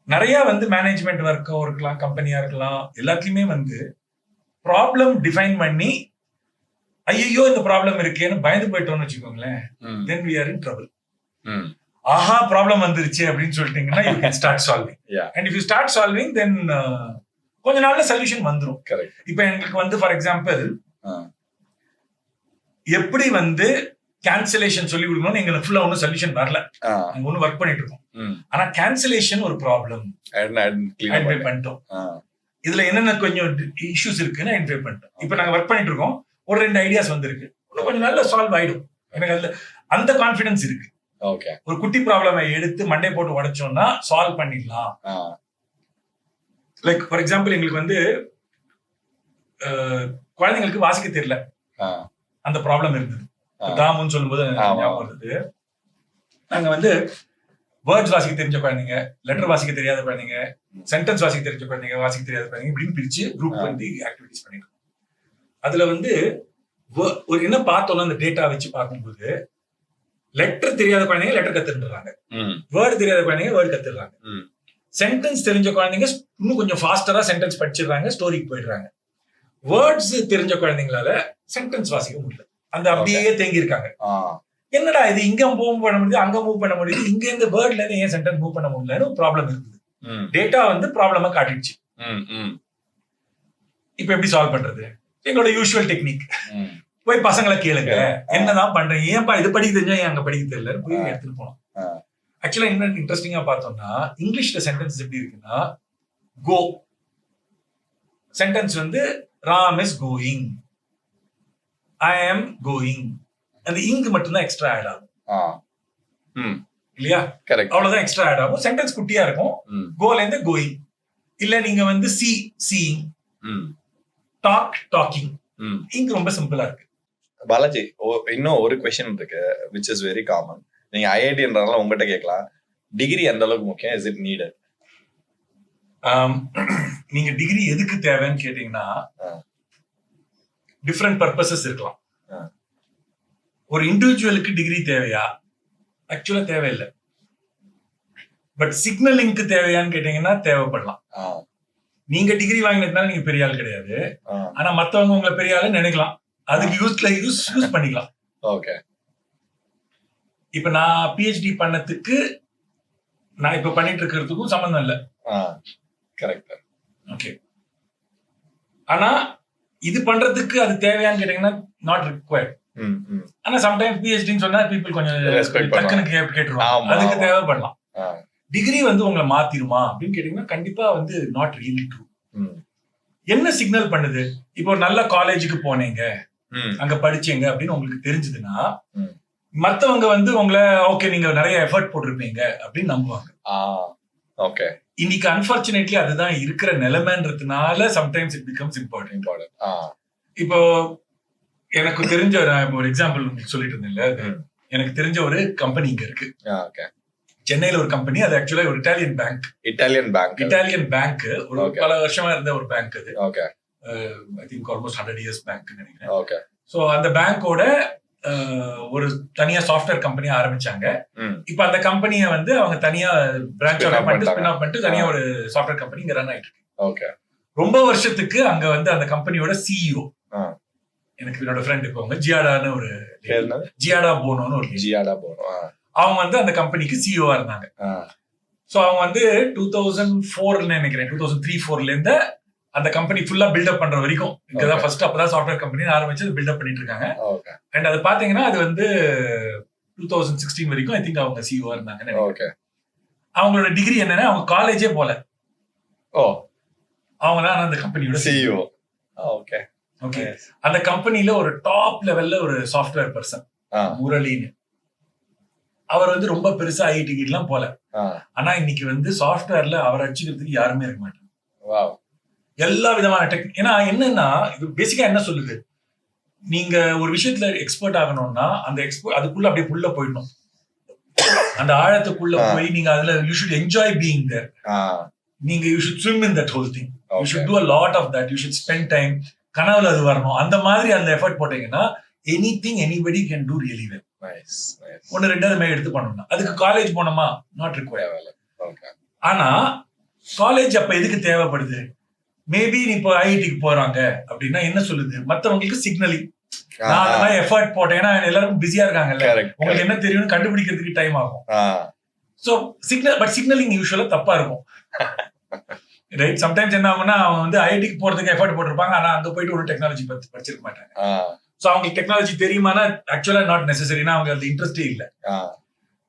நிறைய வந்து மேனேஜ்மெண்ட் ஒர்க்கோ இருக்கலாம், கம்பெனியா இருக்கலாம், எல்லாத்துலயுமே வந்து ப்ராப்ளம் டிஃபைன் பண்ணி ஐயோ இந்த ப்ராப்ளம் இருக்கேன்னு பயந்து போயிட்டோம்னு வச்சுக்கோங்களேன், then we are in trouble. ஆஹா ப்ராப்ளம் வந்துருச்சு அப்படின்னு சொல்லிட்டீங்கன்னா you can start solving. And if you start solving then கொஞ்ச நாள்ல சொல்யூஷன் வந்துரும். இப்போ எங்களுக்கு வந்து ஃபார் எக்ஸாம்பிள் எப்படி வந்து கேன்சலேஷன் சொல்லி கொடுக்கணும்னு எங்களுக்கு ஃபுல்லா ஒன்றும் சொல்யூஷன் வரல, நாங்க ஒன்றும் ஒர்க் பண்ணிட்டு இருக்கோம். ஆனா கேன்சலேஷன் ஒரு ப்ராப்ளம் ஐடென்டிஃபை பண்ணிட்டோம். இதுல என்னென்ன கொஞ்சம் இஷ்யூஸ் இருக்குன்னு ஐடென்டிஃபை பண்ணிட்டோம். இப்போ நாங்க ஒர்க் பண்ணிட்டு இருக்கோம், ஒரு 2 ஐடியாஸ் வந்திருக்கு, கொஞ்சம் நாள்ல சால்வ் ஆயிடும். எனக்கு அதுல அந்த கான்ஃபிடன்ஸ் இருக்கு. ஒரு குட்டி ப்ராப்ளமை எடுத்து மண்டே போட்டு உடைச்சோம்னா சால்வ் பண்ணிடலாம். லைக் ஃபார் எக்ஸாம்பிள் எங்களுக்கு வந்து குழந்தைங்களுக்கு வாசிக்க தெரியல, அந்த ப்ராப்ளம் இருந்தது. தாமுன்னு சொல்லும்போது ஞாபகம் வருது. நாங்க வந்து வேர்ட்ஸ் வாசிக்க தெரிஞ்ச குழந்தைங்க, லெட்டர் வாசிக்க தெரியாத குழந்தைங்க, சென்டென்ஸ் வாசிக்க தெரிஞ்ச குழந்தைங்க, வாசிக்க தெரியாத குழந்தைங்க இப்படின்னு பிரிச்சு குரூப் வந்து ஆக்டிவிட்டிஸ் பண்ணிருக்கோம். அதுல வந்து ஒரு என்ன பார்த்தோம்னா அந்த டேட்டா வச்சு பார்க்கும்போது லெட்டர் தெரியாத குழந்தைங்க லெட்டர் கத்துறாங்க, வேர்டு தெரியாத குழந்தைங்க வேர்டு கத்துறாங்க, சென்டென்ஸ் தெரிஞ்ச குழந்தைங்க இன்னும் கொஞ்சம் ஃபாஸ்டரா சென்டென்ஸ் படிச்சிடுறாங்க, ஸ்டோரிக்கு போயிடுறாங்க. வேர்ட்ஸ் தெரிஞ்ச குழந்தைங்களால சென்டென்ஸ் வாசிக்க முடியல, அந்த அப்படியே தேங்கி இருக்காங்க. என்னடா இது இங்க மூவ் பண்ண முடியுது, அங்க மூவ் பண்ண முடியுது, இங்க இந்த வேர்ட்ல இருந்து ஏன் சென்டென்ஸ் மூவ் பண்ண முடியலன்னு ப்ராப்ளம் இருக்குது. டேட்டா வந்து ப்ராப்ளமா காட்டிடுச்சு. இப்ப எப்படி சால்வ் பண்றது? எங்களோட யூஷுவல் டெக்னிக், போய் பசங்களை கேளுங்க என்னதான் பண்றீங்க, ஏன்பா இது படிக்க தெரிஞ்சா ஏன் அங்க படிக்க தெரியல போய் எடுத்துட்டு போனோம். ஆக்சுவலா என்ன இன்ட்ரெஸ்டிங்கா பார்த்தோம்னா இங்கிலீஷ்ல சென்டென்ஸ் எப்படி இருக்குன்னா கோ சென்டென்ஸ் வந்து Ram is going, I am going, அந்த இங்கு மட்டும்தான் எக்ஸ்ட்ரா ஆட் ஆகும் இல்லையா? அவ்வளவுதான் எக்ஸ்ட்ரா ஆட் ஆகும். சென்டென்ஸ் குட்டியா இருக்கும். கோல இருந்து கோயிங், இல்ல நீங்க வந்து சி சீயிங், டாக் டாக்கிங். இங்கு ரொம்ப சிம்பிளா இருக்கு. பாலாஜி, இன்னும் ஒரு क्वेश्चन இருக்கு which is very common. நீங்க ஐஐடின்றதால உங்ககிட்ட கேட்கலாம், டிகிரி எந்த அளவுக்கு முக்கியம், is it needed? நீங்க டிகிரி எதுக்கு தேவைன்னு கேட்டீங்கன்னா டிஃபரெண்ட் பர்பசஸ் இருக்கலாம். ஒரு இண்டிவிஜுவலுக்கு டிகிரி தேவையா? ஆக்சுவலா தேவையில்லை. பட் சிக்னலிங்க்கு தேவையான்னு கேட்டீங்கன்னா தேவைப்படலாம். நீங்க டிகிரி வாங்கினதுனால நீங்க பெரிய ஆள் கிடையாது, ஆனா மத்தவங்க உங்களை பெரிய ஆளு நினைக்கலாம், அதுக்கு யூஸ் பண்ணிக்கலாம். ஓகே. இப்ப நான் பிஹெச்டி பண்ணதுக்கு நான் இப்ப பண்ணிட்டு இருக்கிறதுக்கும் சம்பந்தம் இல்லை. கரெக்ட். ஓகே. ஆனா இது பண்றதுக்கு அது தேவையான்னு கேட்டீங்கன்னா நாட் ரிக்வயர்ட். ஆனா சம்டைம்ஸ் பிஹெச்டின்னு சொன்னா பீப்புள் கொஞ்சம் டக்குன்னு கேட்டுருவாங்க, அதுக்கு தேவைப்படலாம். டிகிரி வந்து உங்களை மாத்திருமா அப்படின்னு கேட்டீங்கன்னா கண்டிப்பா வந்து நாட் ரியலி ட்ரூ. என்ன சிக்னல் பண்ணுது? இப்போ ஒரு நல்ல காலேஜுக்கு போனீங்க, அங்க படிச்சீங்க அப்படின்னு உங்களுக்கு தெரிஞ்சதுன்னா மத்தவங்க வந்து உங்களை ஓகே நீங்க நிறைய எஃபர்ட் போட்டிருப்பீங்க அப்படின்னு நம்புவாங்க. ஓகே. இன்னைக்கு அன்பார்ச்சுனேட்லி அதுதான் இருக்கிற நிலைமைன்றதுனால சம்டைம்ஸ் இட் பிகம்ஸ் இம்பார்ட்டன்ட். இப்போ எனக்கு தெரிஞ்ச ஒரு எக்ஸாம்பிள் சொல்லிட்டு இருந்தேன்ல, எனக்கு தெரிஞ்ச ஒரு கம்பெனி இங்க இருக்கு. சென்னையில ஒரு கம்பெனி, அது ஆக்சுவலா ஒரு இட்டாலியன் பேங்க் ஒரு பல வருஷமா இருந்த ஒரு பேங்க் அது. I think almost 100 years bank நினைக்கிறேன். சோ அந்த பேங்கோட ஒரு தனியா சாஃப்ட்வேர் கம்பெனி ஆரம்பிச்சாங்க. இப்ப அந்த கம்பெனியை வந்து அவங்க தனியா பிரான்ச் ஸ்பின் ஆஃப் பண்ணிட்டு தனியா ஒரு சாஃப்ட்வேர் கம்பெனி இங்க ரன் ஆயிட்டு இருக்கு. ரொம்ப வருஷத்துக்கு அங்க வந்து அந்த கம்பெனியோட சிஇஓ எனக்கு என்னோட ஃப்ரெண்ட் இருப்பாங்க, ஜியாடான்னு ஒரு ஜியாடா போனோன்னு ஒரு அவங்க வந்து அந்த கம்பெனிக்கு சிஇஓவா இருந்தாங்க. சோ அவங்க வந்து 2004 நினைக்கிறேன் 2003-4 இருந்து அந்த கம்பெனி ஃபுல்லா பில்டப் பண்ற வரைக்கும் இங்கதான் ஃபர்ஸ்ட் அப்பதான் சாஃப்ட்வேர் கம்பெனி ஆரம்பிச்சு பில்டப் பண்ணிட்டு இருக்காங்க. அண்ட் அது பாத்தீங்கன்னா அது வந்து 2016 வரைக்கும் ஐ திங்க் அவங்க சிஇஓ இருந்தாங்க. அவங்களோட டிகிரி என்னன்னா அவங்க காலேஜே போல, அவங்க தான் அந்த கம்பெனியோட சிஇஓ. ஓகே. அந்த கம்பெனில ஒரு டாப் லெவல்ல ஒரு சாஃப்ட்வேர் பர்சன் முரளின்னு, அவர் வந்து ரொம்ப பெருசா ஐஐடி எல்லாம் போல, ஆனா இன்னைக்கு வந்து சாஃப்ட்வேர்ல அவர் அடிச்சுக்கிறதுக்கு யாருமே இருக்க மாட்டாங்க. எல்லா விதமான ஏன்னா என்னன்னா இது பேசிக்கா என்ன சொல்லுது, நீங்க ஒரு விஷயத்துல எக்ஸ்பர்ட் ஆகணும்னா அந்த அதுக்குள்ள அப்படியே உள்ள போயிடணும், அந்த ஆழத்துக்குள்ள போய் நீங்க அதுல you should enjoy being there. நீங்க you should swim in that whole thing, you should do a lot of that, you should spend time. கனவுல அது வரணும். அந்த மாதிரி அந்த எஃபர்ட் போட்டீங்கன்னா anything anybody can to really well. ஒன்னு ரெண்டாவது எடுத்து பண்ணணும்னா அதுக்கு காலேஜ் போனோமா நாட் ரிக்வயர்ட். ஆனா காலேஜ் அப்ப எதுக்கு தேவைப்படுது? மேபி இப்போ ஐஐடிக்கு போறாங்க அப்படின்னா என்ன சொல்லுது, மத்தவங்களுக்கு சிக்னலிங், நான் அந்த மாதிரி எஃபர்ட் போட்டேன். ஏன்னா எல்லாரும் பிஸியா இருக்காங்கல்ல, Correct, உங்களுக்கு என்ன தெரியும்னு கண்டுபிடிக்கிறதுக்கு டைம் ஆகும். சோ சிக்னலிங் யூசுவலா தப்பா இருக்கும். ரைட், சம்டைம்ஸ் என்ன ஆகும்னா அவங்க வந்து ஐஐடிக்கு போறதுக்கு எஃபர்ட் போட்டிருப்பாங்க, ஆனா அங்க போயிட்டு ஒரு டெக்னாலஜி பத்தி படிச்சிருக்க மாட்டாங்க. சோ அவங்களுக்கு டெக்னாலஜி தெரியுமானா ஆக்சுவலா நாட் நெசசரினா அவங்க அது இன்ட்ரெஸ்டே இல்ல.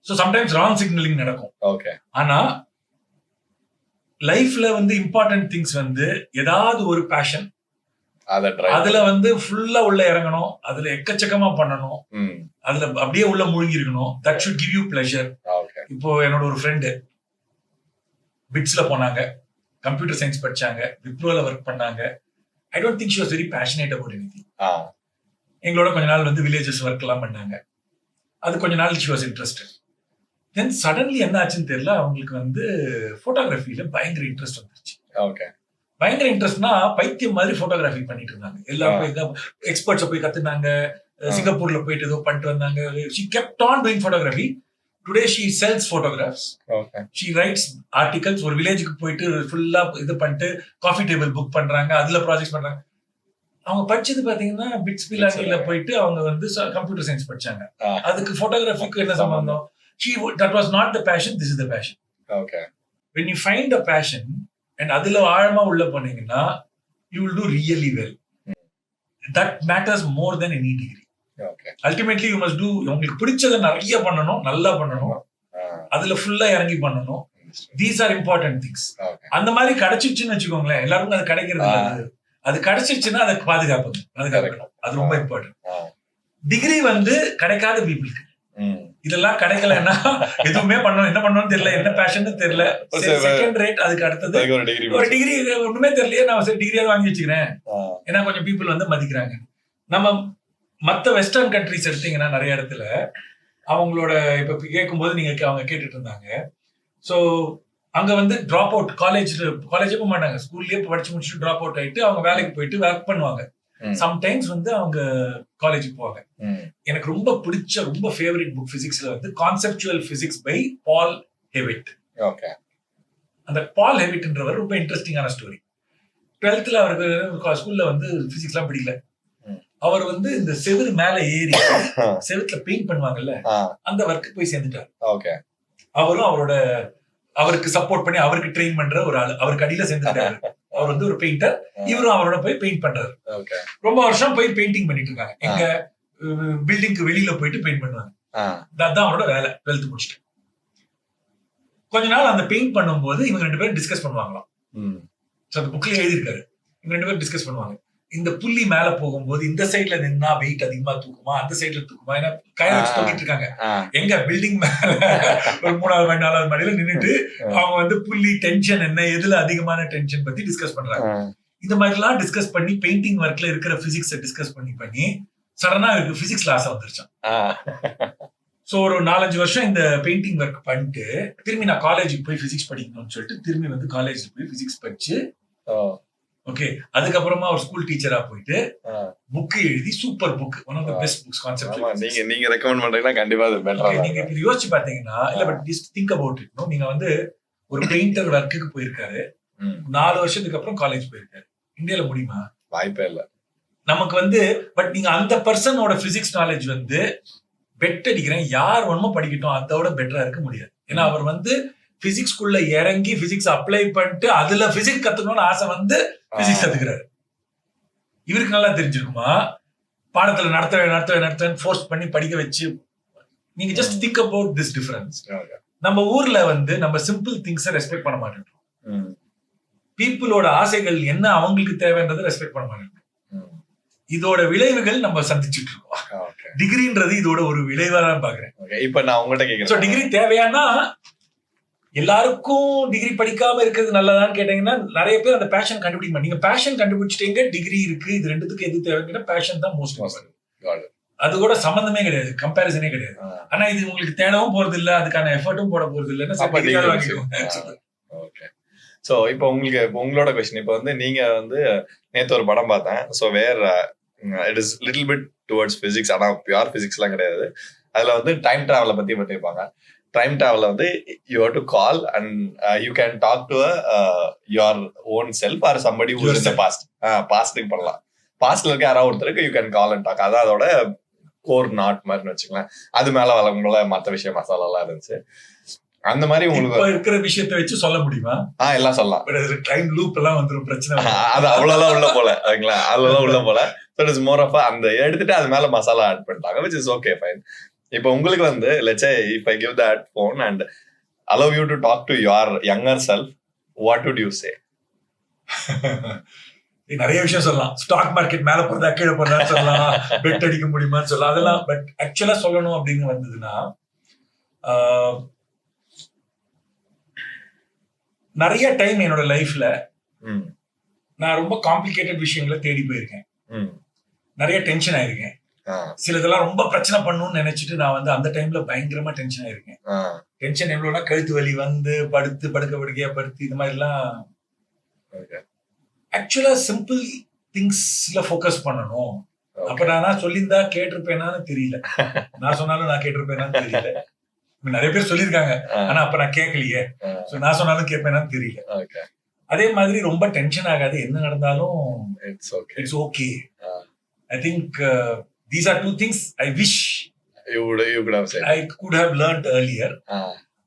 சோ சம்டைம்ஸ் ராங் சிக்னலிங் நடக்கும். ஓகே. ஆனா லைஃப்ல வந்து இம்பார்ட்டன்ட் திங்ஸ் வந்து ஏதாவது ஒரு பேஷன், அதுல வந்து ஃபுல்லா உள்ள இறங்கணும், அதுல எக்கச்சக்கமா பண்ணணும், அதுல அப்படியே உள்ள மூழ்கி இருக்கணும். That should give you pleasure. இப்போ என்னோட ஒரு ஃப்ரெண்டு பிட்ஸ்ல போனாங்க, கம்ப்யூட்டர் சயின்ஸ் படிச்சாங்க, விப்ரோல ஒர்க் பண்ணாங்க. I don't think she was very passionate about anything. எங்களோட கொஞ்ச நாள் வந்து வில்லேஜஸ் ஒர்க் எல்லாம் பண்ணாங்க. அது கொஞ்ச நாள் she was interested. Then suddenly என்ன ஆச்சுன்னு தெரியல, அவங்களுக்கு வந்து போட்டோகிராஃபில பயங்கர இன்ட்ரெஸ்ட் வந்துருச்சு. ஓகே. பயங்கர இன்ட்ரெஸ்ட்னா பைத்தியம் மாதிரி போட்டோகிராஃபி பண்ணிட்டு இருந்தாங்க. எல்லாரும் எக்ஸ்பர்ட்ஸை போய் கத்துனாங்க, சிங்கப்பூர்ல போயிட்டு ஏதோ பண்ணிட்டு வந்தாங்க. she kept on doing photography. Today she sells photographs. Okay. She writes articles. ஒரு வில்லேஜுக்கு போயிட்டு ஃபுல்லா இது பண்ணிட்டு காஃபி டேபிள் புக் பண்றாங்க, அதுல ப்ராஜெக்ட்ஸ் பண்றாங்க. அவங்க படிச்சது பாத்தீங்கன்னா பிட்ஸ் பிலானில போயிட்டு அவங்க வந்து கம்ப்யூட்டர் சயின்ஸ் படிச்சாங்க. அதுக்கு போட்டோகிராஃபிக்கு என்ன சம்பந்தம்? That was not the passion, this is the passion. Okay. When you find a passion and அதுல ஆழமா உள்ள போனீங்கன்னா you will do really well. That matters more than any degree. Okay. Ultimately you must do, உங்களுக்கு பிடிச்சதை நிறைய பண்ணணும், நல்லா பண்ணணும், அதுல ஃபுல்லா இறங்கி பண்ணணும். These are important things. அந்த மாதிரி கிடைச்சிச்சுன்னு வச்சுக்கோங்களேன், எல்லாருக்கும் அது கிடைக்கிறது இல்ல. அது கிடைச்சிச்சுன்னா அதை பாதுகாக்கணும். அது ரொம்ப இம்பார்ட்டன்ட். டிகிரி வந்து கிடைக்காத பீப்புளுக்கு. இதெல்லாம் கிடைக்கலன்னா எதுவுமே பண்ணணும், என்ன பண்ணணும்னு தெரியல, என்ன பேஷன் தெரியல, செகண்ட் ரேட். அதுக்கு அடுத்தது ஒரு டிகிரி ஒண்ணுமே தெரியலையே, நான் சரி டிகிரியாவது வாங்கி வச்சுக்கிறேன், ஏன்னா கொஞ்சம் பீப்புள் வந்து மதிக்கிறாங்க. நம்ம மற்ற வெஸ்டர்ன் கண்ட்ரிஸ் எடுத்தீங்கன்னா நிறைய இடத்துல அவங்களோட இப்ப கேட்கும்போது நீங்க அவங்க கேட்டுட்டு இருந்தாங்க. ஸோ அங்க வந்து டிராப் அவுட் காலேஜே போக மாட்டாங்க, ஸ்கூல்லயே படிச்சு முடிச்சுட்டு டிராப் அவுட் ஆயிட்டு அவங்க வேலைக்கு போயிட்டு ஒர்க் பண்ணுவாங்க. சம்டைம்ஸ் வந்து அவங்க காலேஜுக்கு போவாங்க. எனக்கு ரொம்ப பிடிச்ச ரொம்ப ஃபேவரட் புக் பிசிக்ஸ்ல வந்து conceptual physics by Paul Hewitt. அந்த பால் ஹெவிட்ன்றவர் ரொம்ப இன்ட்ரெஸ்டிங்கான ஸ்டோரி. 12th அவருக்கு ஸ்கூல்ல வந்து பிசிக்ஸ் எல்லாம் பிடிக்கல. அவர் வந்து இந்த செவுரு மேல ஏறி செவுத்துல பெயிண்ட் பண்ணுவாங்கல்ல, அந்த ஒர்க்கு போய் சேர்ந்துட்டார். அவரும் அவருக்கு சப்போர்ட் பண்ணி அவருக்கு ட்ரெயின் பண்ற ஒரு ஆள் அவருக்கு அடியில சேர்ந்துட்டாரு. அவர் வந்து ஒரு பெயிண்டர், இவரும் அவரோட போய் பெயிண்ட் பண்றாரு. ரொம்ப வருஷம் போய் பெயிண்டிங் பண்ணிட்டு இருக்காங்க. எங்க பில்டிங்க்கு வெளியில போயிட்டு பெயிண்ட் பண்ணுவாங்க. அதுதான் அவரோட வேலை. 12th முடிச்சுட்டு கொஞ்ச நாள் அந்த பெயிண்ட் பண்ணும்போது இவங்க 2 பேரும் டிஸ்கஸ் பண்ணுவாங்களாம். அந்த புக்ல எழுதியிருக்காரு. இவங்க 2 பேரும் டிஸ்கஸ் பண்ணுவாங்க, இந்த புள்ளி மேல போகும்போது இந்த சைட்ல நின்னா வெயிட் அதிகமா தூக்குமா, அந்த சைட்ல தூக்குமா, ஏன்னா கயிறு வச்சு தூக்கிட்டு இருக்காங்க. எங்க பில்டிங் மேல ஒரு 3வது மாடி 4வது மாடியில நின்னுட்டு அவங்க வந்து புள்ளி டென்ஷன் என்ன, எதுல அதிகமான டென்ஷன் பத்தி டிஸ்கஸ் பண்றாங்க. இந்த மாதிரி எல்லாம் டிஸ்கஸ் பண்ணி பெயிண்டிங் ஒர்க்ல இருக்கிற பிசிக்ஸை டிஸ்கஸ் பண்ணி சடனா இருக்கு பிசிக்ஸ்ல ஆசை வந்துருச்சான். சோ ஒரு 4-5 வருஷம் இந்த பெயிண்டிங் ஒர்க் பண்ணிட்டு திரும்பி நான் காலேஜுக்கு போய் பிசிக்ஸ் படிக்கணும்னு சொல்லிட்டு திரும்பி வந்து காலேஜுக்கு போய் பிசிக்ஸ் படிச்சு, ஓகே, அதுக்கப்புறமா ஒரு ஸ்கூல் டீச்சரா போயிட்டு புக் எழுதி super book, one of the best books concept. நீங்க ரெக்கமெண்ட் பண்றீங்கன்னா கண்டிப்பா அது பெட்டரா. நீங்க இப்படி யோசிச்சு பாத்தீங்கன்னா இல்ல, but just think about it. நீங்க வந்து ஒரு பெயிண்டர் ஒர்க்குக்கு போயிருக்காரு, 4 வருஷத்துக்கு அப்புறம் காலேஜ் போயிருக்காரு. இந்தியால முடியுமா? வாய்ப்பே இல்ல நமக்கு வந்து. பட் நீங்க அந்த பர்சனோட பிசிக்ஸ் நாலேஜ் வந்து பெட் அடிக்கிறேன், யார் ஒண்ணுமோ படிக்கட்டும், அதோட பெட்டரா இருக்க முடியாது. ஏன்னா அவர் வந்து பிசிக்ஸ்குள்ள இறங்கி பிசிக்ஸ் அப்ளை பண்ணிட்டு அதுல பிசிக்ஸ் கத்துக்கணும்னு ஆசை வந்து பிசிக்ஸ் கத்துக்கிறாரு. இவருக்கு நல்லா தெரிஞ்சிருக்குமா, பாடத்துல நடத்த ஃபோர்ஸ் பண்ணி படிக்க வச்சு. நீங்க just think about this difference. நம்ம ஊர்ல வந்து நம்ம சிம்பிள் திங்ஸை ரெஸ்பெக்ட் பண்ண மாட்டேன்றோம். பீப்புளோட ஆசைகள் என்ன அவங்களுக்கு தேவைன்றதை ரெஸ்பெக்ட் பண்ண மாட்டேன்றோம். இதோட விளைவுகள் நம்ம சந்திச்சுட்டு இருக்கோம். டிகிரின்றது இதோட ஒரு விளைவா தான் பாக்குறேன். இப்ப நான் உங்ககிட்ட கேக்குறேன், டிகிரி தேவையானா எல்லாருக்கும் டிகிரி படிக்காம இருக்கிறது நல்லதான்னு கேட்டீங்கன்னா நிறைய பேர் அந்த பேஷன் கண்டுபிடிக்க. நீங்க பேஷன் கண்டுபிடிச்சிட்டீங்க, டிகிரி இருக்கு, இது ரெண்டுத்துக்கு எது தேவைன்னா பேஷன் தான் மோஸ்ட் இம்பார்ட்டன்ட். அது கூட சம்பந்தமே கிடையாது, கம்பேரிசனே கிடையாது. ஆனா இது உங்களுக்கு தேடவும் போறது இல்ல, அதுக்கான எஃபர்ட்டும் போட போறது இல்லைன்னா. ஓகே. சோ இப்போ உங்களோட கொஸ்டின், இப்போ வந்து நீங்க வந்து நேத்து ஒரு படம் பார்த்தேன். So where it is little bit towards physics, ஆனா பியூர் பிசிக்ஸ் எல்லாம் கிடையாது. அதுல வந்து டைம் டிராவலை பத்தி பத்திருப்பாங்க. டைம் டிராவல் வந்து you have to call and you can talk to your own self or somebody who is in the past. பாஸ்ட்க்கு பண்ணலாம். பாஸ்ட்ல இருக்க யாராவது ஒருத்தருக்கு you can call and talk. அதான் அதோட கோர் நாட் மாதிரின்னு வச்சுக்கலாம். அது மேல வளங்கள மற்ற விஷயம் மசாலா எல்லாம் இருந்துச்சு. அந்த மாதிரி உங்களுக்கு இருக்கிற விஷயத்தை வச்சு சொல்ல முடியுமா? எல்லாம் சொல்லலாம். டைம் லூப் எல்லாம் வந்துரும் பிரச்சனை. அது அவ்வளவுலாம் உள்ள போல ஓகேங்களா, அதுலதான் உள்ள போல. So it is more of அந்த எடுத்துட்டு அது மேல மசாலா ஆட் பண்ணிட்டாங்க, which is okay fine. இப்போ உங்களுக்கு வந்து let's say if I give that phone and allow you to talk to your younger self, what would you say? நிறைய விஷயம் சொல்லலாம். ஸ்டாக் மார்க்கெட் மேல போறதா கீழே போறதா சொல்லலாம், பெட் அடிக்க முடியுமான்னு சொல்லலாம், அதெல்லாம். பட் ஆக்சுவலா சொல்லணும் அப்படின்னு வந்ததுன்னா நிறைய டைம் என்னோட லைஃப்ல நான் ரொம்ப காம்ப்ளிகேட்டட் விஷயங்களை தேடி போயிருக்கேன். நிறைய டென்ஷன் ஆயிருக்கேன். சிலதெல்லாம் ரொம்ப பிரச்சனை பண்ணணும்னு நினைச்சிட்டு நான் வந்து அந்த டைம்ல பயங்கரமா டென்ஷன் ஆயிருக்கேன். டென்ஷன் எவ்வளவுனா கழுத்து வலி வந்து படுக்க படுக்கையா படுத்து இந்த மாதிரி எல்லாம். ஆக்சுவலா சிம்பிள் திங்ஸ்ல ஃபோக்கஸ் பண்ணணும். அப்ப நான் சொல்லியிருந்தா கேட்டிருப்பேனான்னு தெரியல. நான் சொன்னாலும் நான் கேட்டிருப்பேனான்னு தெரியல. நிறைய பேர் சொல்லியிருக்காங்க, ஆனா அப்ப நான் கேட்கலையே. நான் சொன்னாலும் கேட்பேனான்னு தெரியல. அதே மாதிரி ரொம்ப டென்ஷன் ஆகாது, என்ன நடந்தாலும் it's okay. I think these are two things I wish you could have said. I could have learned earlier.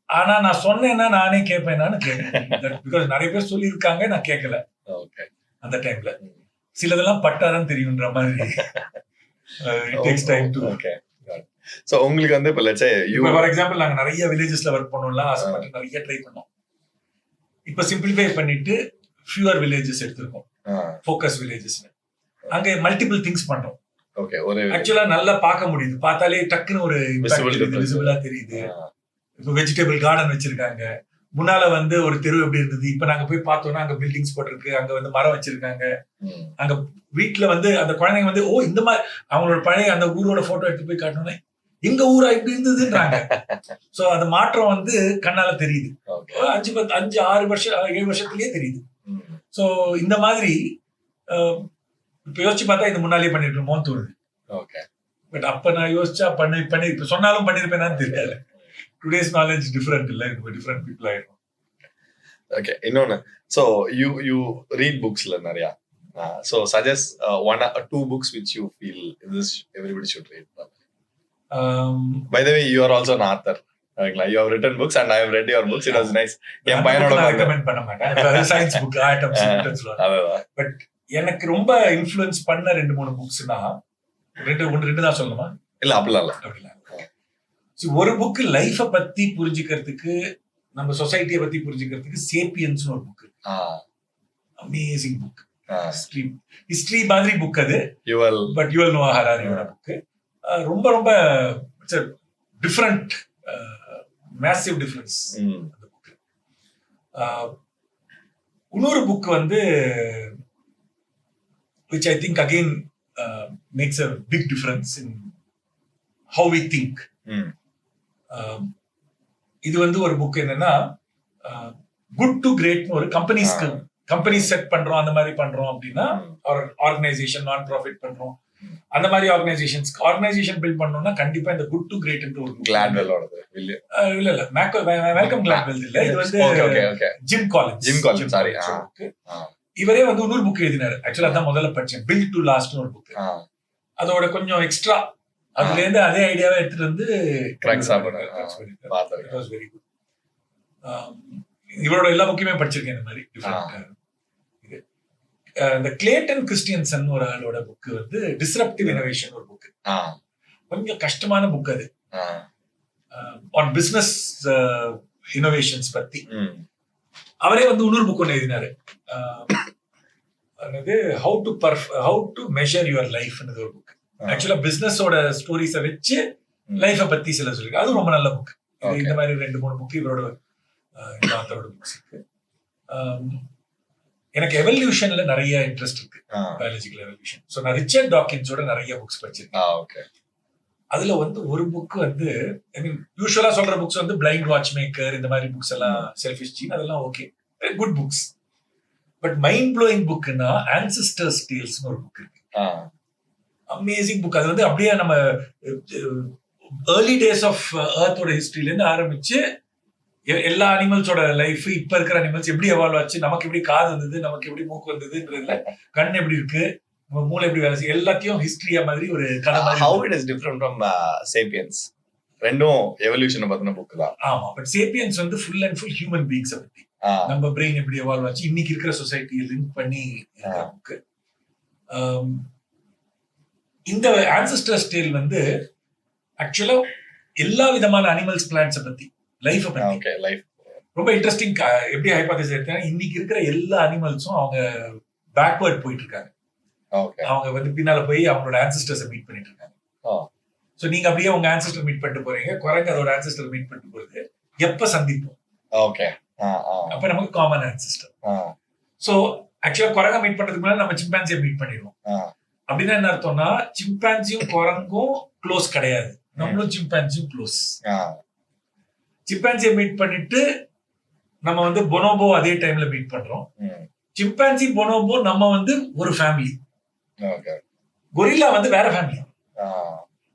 ஆனா நான் சொன்னேன்னா நானே கேட்பேனான்னு கேட்கல. பிகாஸ் நிறைய பேர் சொல்லியிருக்காங்க, நான் கேட்கல அந்த டைம்ல. சிலதெல்லாம் பட்டாதான் தெரியும்ன்ற மாதிரி. It takes time to. So உங்களுக்கு வந்து இப்ப லெட்ஸ் சே ஃபார் எக்ஸாம்பிள் நாங்க நிறைய வில்லேஜஸ்ல வர்க் பண்ணோம்ல, ஆசைப்பட்டு நிறைய ட்ரை பண்ணோம். இப்ப சிம்பிளிஃபை பண்ணிட்டு ஃபியூவர் வில்லேஜஸ் எடுத்திருக்கோம், ஃபோக்கஸ் வில்லேஜஸ். அங்க மல்டிபிள் திங்ஸ் பண்றோம். ஓகே, ஒரு ஆக்சுவலா நல்லா பார்க்க முடியுது, பார்த்தாலே டக்குன்னு ஒரு விசிபிளா தெரியுது. இப்ப வெஜிடபிள் கார்டன் வச்சிருக்காங்க. முன்னால வந்து ஒரு தெரு எப்படி இருந்தது, இப்ப நாங்க போய் பார்த்தோம்னா அங்க பில்டிங்ஸ் போட்டிருக்கு, அங்க வந்து மரம் வச்சிருக்காங்க. அங்க வீட்டுல வந்து அந்த குழந்தைங்க வந்து இந்த மாதிரி அவங்களோட பழைய அந்த ஊரோட போட்டோ எடுத்து போய் காட்டணும்னா எங்க ஊரா இப்படி இருந்ததுன்றாங்க. சோ அந்த மாற்றம் வந்து கண்ணால தெரியுது. 5-6 வருஷம் 7 வருஷத்துலயே தெரியுது. சோ இந்த மாதிரி இப்ப யோசிச்சு பார்த்தா இது முன்னாலே பண்ணிட்டு இருப்போம்னு தோணுது. பட் அப்ப நான் யோசிச்சா பண்ணி இப்ப சொன்னாலும் பண்ணிருப்பேனான்னு தெரியல. டுடேஸ் நாலேஜ் டிஃபரெண்ட் இல்ல, டிஃபரெண்ட் பீப்புள் ஆயிடும். ஓகே, இன்னொன்னு, so you read booksல நிறைய. So suggest 1 or 2 books which you feel this everybody should read. By the way, you are also an author. You have written books and I have read your books. It was nice. என் பையனோட ரெக்கமெண்ட் பண்ண மாட்டேன். சயின்ஸ் புக், ஆட்டம்ஸ் சொல்லுவாங்க. பட் எனக்கு ரொம்ப இன்ஃப்ளூயன்ஸ் பண்ண 2-3 புக்ஸ்னா ரெண்டு தான் சொல்லணுமா? இல்ல அப்படிலாம். ஒரு புக் லைஃப பத்தி புரிஞ்சுக்கிறதுக்கு, நம்ம சொசைட்டியை பத்தி புரிஞ்சுக்கிறதுக்கு சேப்பியன்ஸ் ஒரு புக். Amazing book. ஹிஸ்டரி மாதிரி புக் அது. பட் யுவல் நோவா ஹராரியோட புக் ரொம்ப ரொம்ப டிஃபரண்ட், மேசிவ் டிஃபரன்ஸ் அந்த புக். இன்னொரு புக் வந்து which I think again makes a big difference in how we think. இது வந்து ஒரு புக் என்னன்னா குட் டு கிரேட், ஒரு கம்பெனி செட் பண்றோம், அந்த மாதிரி பண்றோம் அப்படின்னா, ஆர்கனைசேஷன் நான் ப்ராஃபிட் பண்றோம், அந்த மாதிரி ஆர்கனைசேஷன் பில்ட் பண்ணோம்னா கண்டிப்பா இந்த குட் டு கிரேட் ஒரு கிளாட்வெல்லோடது இல்ல மேல்கம் கிளாட்வெல் இல்ல, இது வந்து ஜிம் காலின்ஸ் சாரி. இவரே வந்து இன்னொரு புக் எழுதினாரு. ஆக்சுவலா அதான் முதல்ல படிச்சேன், பில்ட் டு லாஸ்ட் ஒரு புக். அதோட கொஞ்சம் எக்ஸ்ட்ரா அதுல இருந்து அதே ஐடியாவை எடுத்துட்டு வந்து இவரோட எல்லா புக்கையுமே படிச்சிருக்கேன். இந்த மாதிரி இந்த கிளேட்டன் கிறிஸ்டியன்சன் ஒரு ஆளோட புக் வந்து டிஸ்ரப்டிவ் இனோவேஷன் ஒரு புக். கொஞ்சம் கஷ்டமான புக் அது, ஆன் பிசினஸ் இனோவேஷன்ஸ் பத்தி. அவரே வந்து இன்னொரு புக் ஒன்று எழுதினாரு, how to measure your life ஒரு புக். ஆக்சுவலா பிசினஸோட ஸ்டோரிஸை வச்சு லைஃபை பத்தி சில சொல்லிருக்கு. அது ரொம்ப நல்ல புக். இந்த மாதிரி 2-3 புக் இவரோட ஆத்தரோட புக்ஸ் இருக்கு. எனக்கு எவல்யூஷன்ல நிறைய இன்ட்ரெஸ்ட் இருக்கு, பயாலஜிக்கல் எவல்யூஷன். ஸோ நான் ரிச்சர்ட் டாக்கின்ஸோட நிறைய புக்ஸ் படிச்சிருக்கேன். அதுல வந்து ஒரு புக் வந்து ஐ மீன் யூஸ்வலா சொல்ற புக்ஸ் வந்து பிளைண்ட் வாட்ச் மேக்கர், இந்த மாதிரி புக்ஸ் எல்லாம், செல்ஃபிஷ் ஜீன், அதெல்லாம் okay, good books. But mind blowing புக்னா ஆன்செஸ்டர்ஸ் டேல்ஸ்னு ஒரு புக் இருக்கு. Amazing book. அது வந்து அப்படியே நம்ம ஏர்லி டேஸ் ஆஃப் எர்த்தோட ஹிஸ்டரியில இருந்து ஆரம்பிச்சு எல்லா அனிமல்ஸோட லைஃப், இப்ப இருக்கிற அனிமல்ஸ் எப்படி எவால்வ் ஆச்சு, நமக்கு எப்படி காது வந்தது, நமக்கு எப்படி மூக்கு வந்ததுன்றதுல, கண் எப்படி இருக்கு, நம்ம மூளை எப்படி வேலை செய்யும் எல்லாத்தையும் ஹிஸ்டரியா மாதிரி ஒரு கதை மாதிரி. How it is different from Sapiens? ரெண்டும் எவல்யூஷனை பத்தின புக் தான். ஆமா, பட் சேப்பியன்ஸ் வந்து ஃபுல் அண்ட் ஃபுல் ஹியூமன் பீயிங்ஸை பத்தி, நம்ம பிரெயின் எப்படி எவால்வ் ஆச்சு, இன்னைக்கு இருக்கிற சொசைட்டியை லிங்க் பண்ணி புக்கு. இந்த ஆன்செஸ்டர்ஸ் டேல் வந்து ஆக்சுவலா எல்லா விதமான அனிமல்ஸ், பிளான்ட்ஸை பத்தி, லைஃபை பத்தி. ஓகே, லைஃப் ரொம்ப இன்ட்ரெஸ்டிங். எப்படி ஹைபோதசிஸ் எடுத்தா, இன்னைக்கு இருக்கிற எல்லா அனிமல்ஸும் அவங்க பேக்வர்ட் போயிட்டு இருக்காங்க. ஓகே, அவங்க வந்து பின்னால போய் அவங்களோட ஆன்செஸ்டர்ஸை மீட் பண்ணிட்டு இருக்காங்க. சோ நீங்க அப்படியே உங்க ஆன்செஸ்டர் மீட் பண்ணிட்டு போறீங்க, குரங்கு அதோட ஆன்செஸ்டர் மீட் பண்ணிட்டு போறது, எப்ப சந்திப்போம்? ஓகே, அப்ப நமக்கு காமன் ஆன்செஸ்டர். சோ ஆக்சுவலா குரங்க மீட் பண்றதுக்கு முன்னாடி நம்ம சிம்பான்சியை மீட் பண்ணிடுவோம். அப்படின்னா என்ன அர்த்தம்னா, சிம்பான்சியும் குரங்கும் க்ளோஸ் கிடையாது, நம்மளும் சிம்பான்சியும் க்ளோஸ். சிம்பான்சியை மீட் பண்ணிட்டு நம்ம வந்து பொனோபோ அதே டைம்ல மீட் பண்றோம். சிம்பான்சி பொனோபோ நம்ம வந்து ஒரு ஃபேமிலி, கொரில்லா வந்து வேற ஃபேமிலி.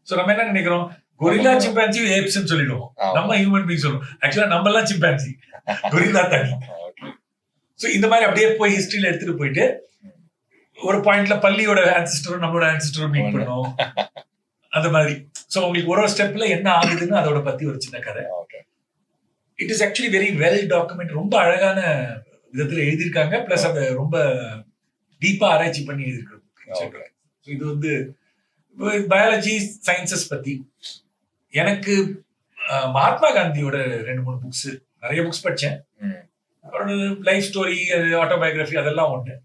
சோ நம்ம என்ன நினைக்கிறோம், கொரில்லா சிம்பான்சி ஏப்ஸ்ன்னு சொல்லிடுவோம், நம்ம ஹியூமன் பீங் சொல்லுவோம். ஆக்சுவலா நம்ம எல்லாம் சிம்பான்சி, கொரில்லா தனி. சோ இந்த மாதிரி அப்படியே போய் ஹிஸ்டரியில எடுத்துட்டு போயிட்டு ஒரு பாயிண்ட்ல பள்ளியோட ஆன்சிஸ்டரும் நம்மளோட ஆன்சிஸ்டரும் மீட் பண்ணோம், அந்த மாதிரி. சோ உங்களுக்கு ஒரு ஸ்டெப்ல என்ன ஆகுதுன்னு அதோட பத்தி ஒரு சின்ன கதை. It is actually very well document, ரொம்ப அழகான விதத்துல எழுதியிருக்காங்க. பிளஸ் அதை ரொம்ப டீப்பா ஆராய்ச்சி பண்ணி எழுதியிருக்காங்க. இது வந்து பயாலஜி சயின்சஸ் பத்தி. எனக்கு மகாத்மா காந்தியோட 2-3 புக்ஸ், நிறைய புக்ஸ் படிச்சேன். அவரோட லைஃப் ஸ்டோரி, ஆட்டோபயோகிராஃபி அதெல்லாம் ஒண்ணு.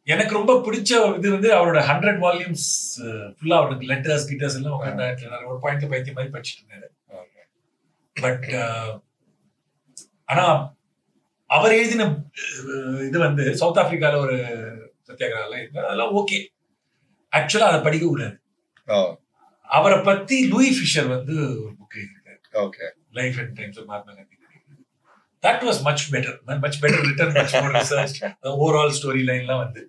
எனக்கு ரொம்ப பிடிச்ச இது வந்து அவரோட 100 வால்யூம்ஸ் ஃபுல்லா அவருக்கு லெட்டர்ஸ் கிட்டர்ஸ் எல்லாம் உட்காந்து ஒரு பாயிண்ட்ல பைத்திய மாதிரி படிச்சுட்டு இருந்தாரு. பட் ஆனா அவர் எழுதின இது வந்து சவுத் ஆப்பிரிக்கால ஒரு சத்தியாகிரகம் இருக்கு, அதெல்லாம் ஓகே. ஆக்சுவலா அதை படிக்க கூடாது. அவரை பத்தி லூயி ஃபிஷர் வந்து ஒரு புக் எழுதியிருக்காரு, life and times of Mahatma Gandhi. That was much better written, much more researched. The overall storyline எல்லாம் வந்து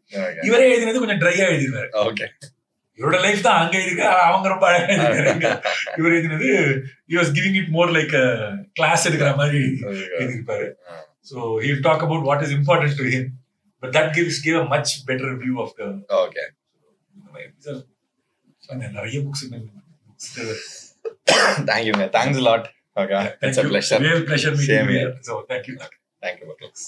இவரே எழுதினது கொஞ்சம் ட்ரையா எழுதிருவாரு. இவரோட லைஃப் தான் அங்க இருக்கு, அவங்க ரொம்ப அழகா எழுதிருக்காங்க. இவர் எழுதினது he was giving it more like a class எடுக்கிற மாதிரி எழுதிருப்பாரு. So he'll talk about what is important to him, but that gave a much better view of the. நிறைய books. Thank you, man. Thanks a lot. Okay, it's a pleasure. Real pleasure meeting you. Same here. So thank you. Thank you, Buckles.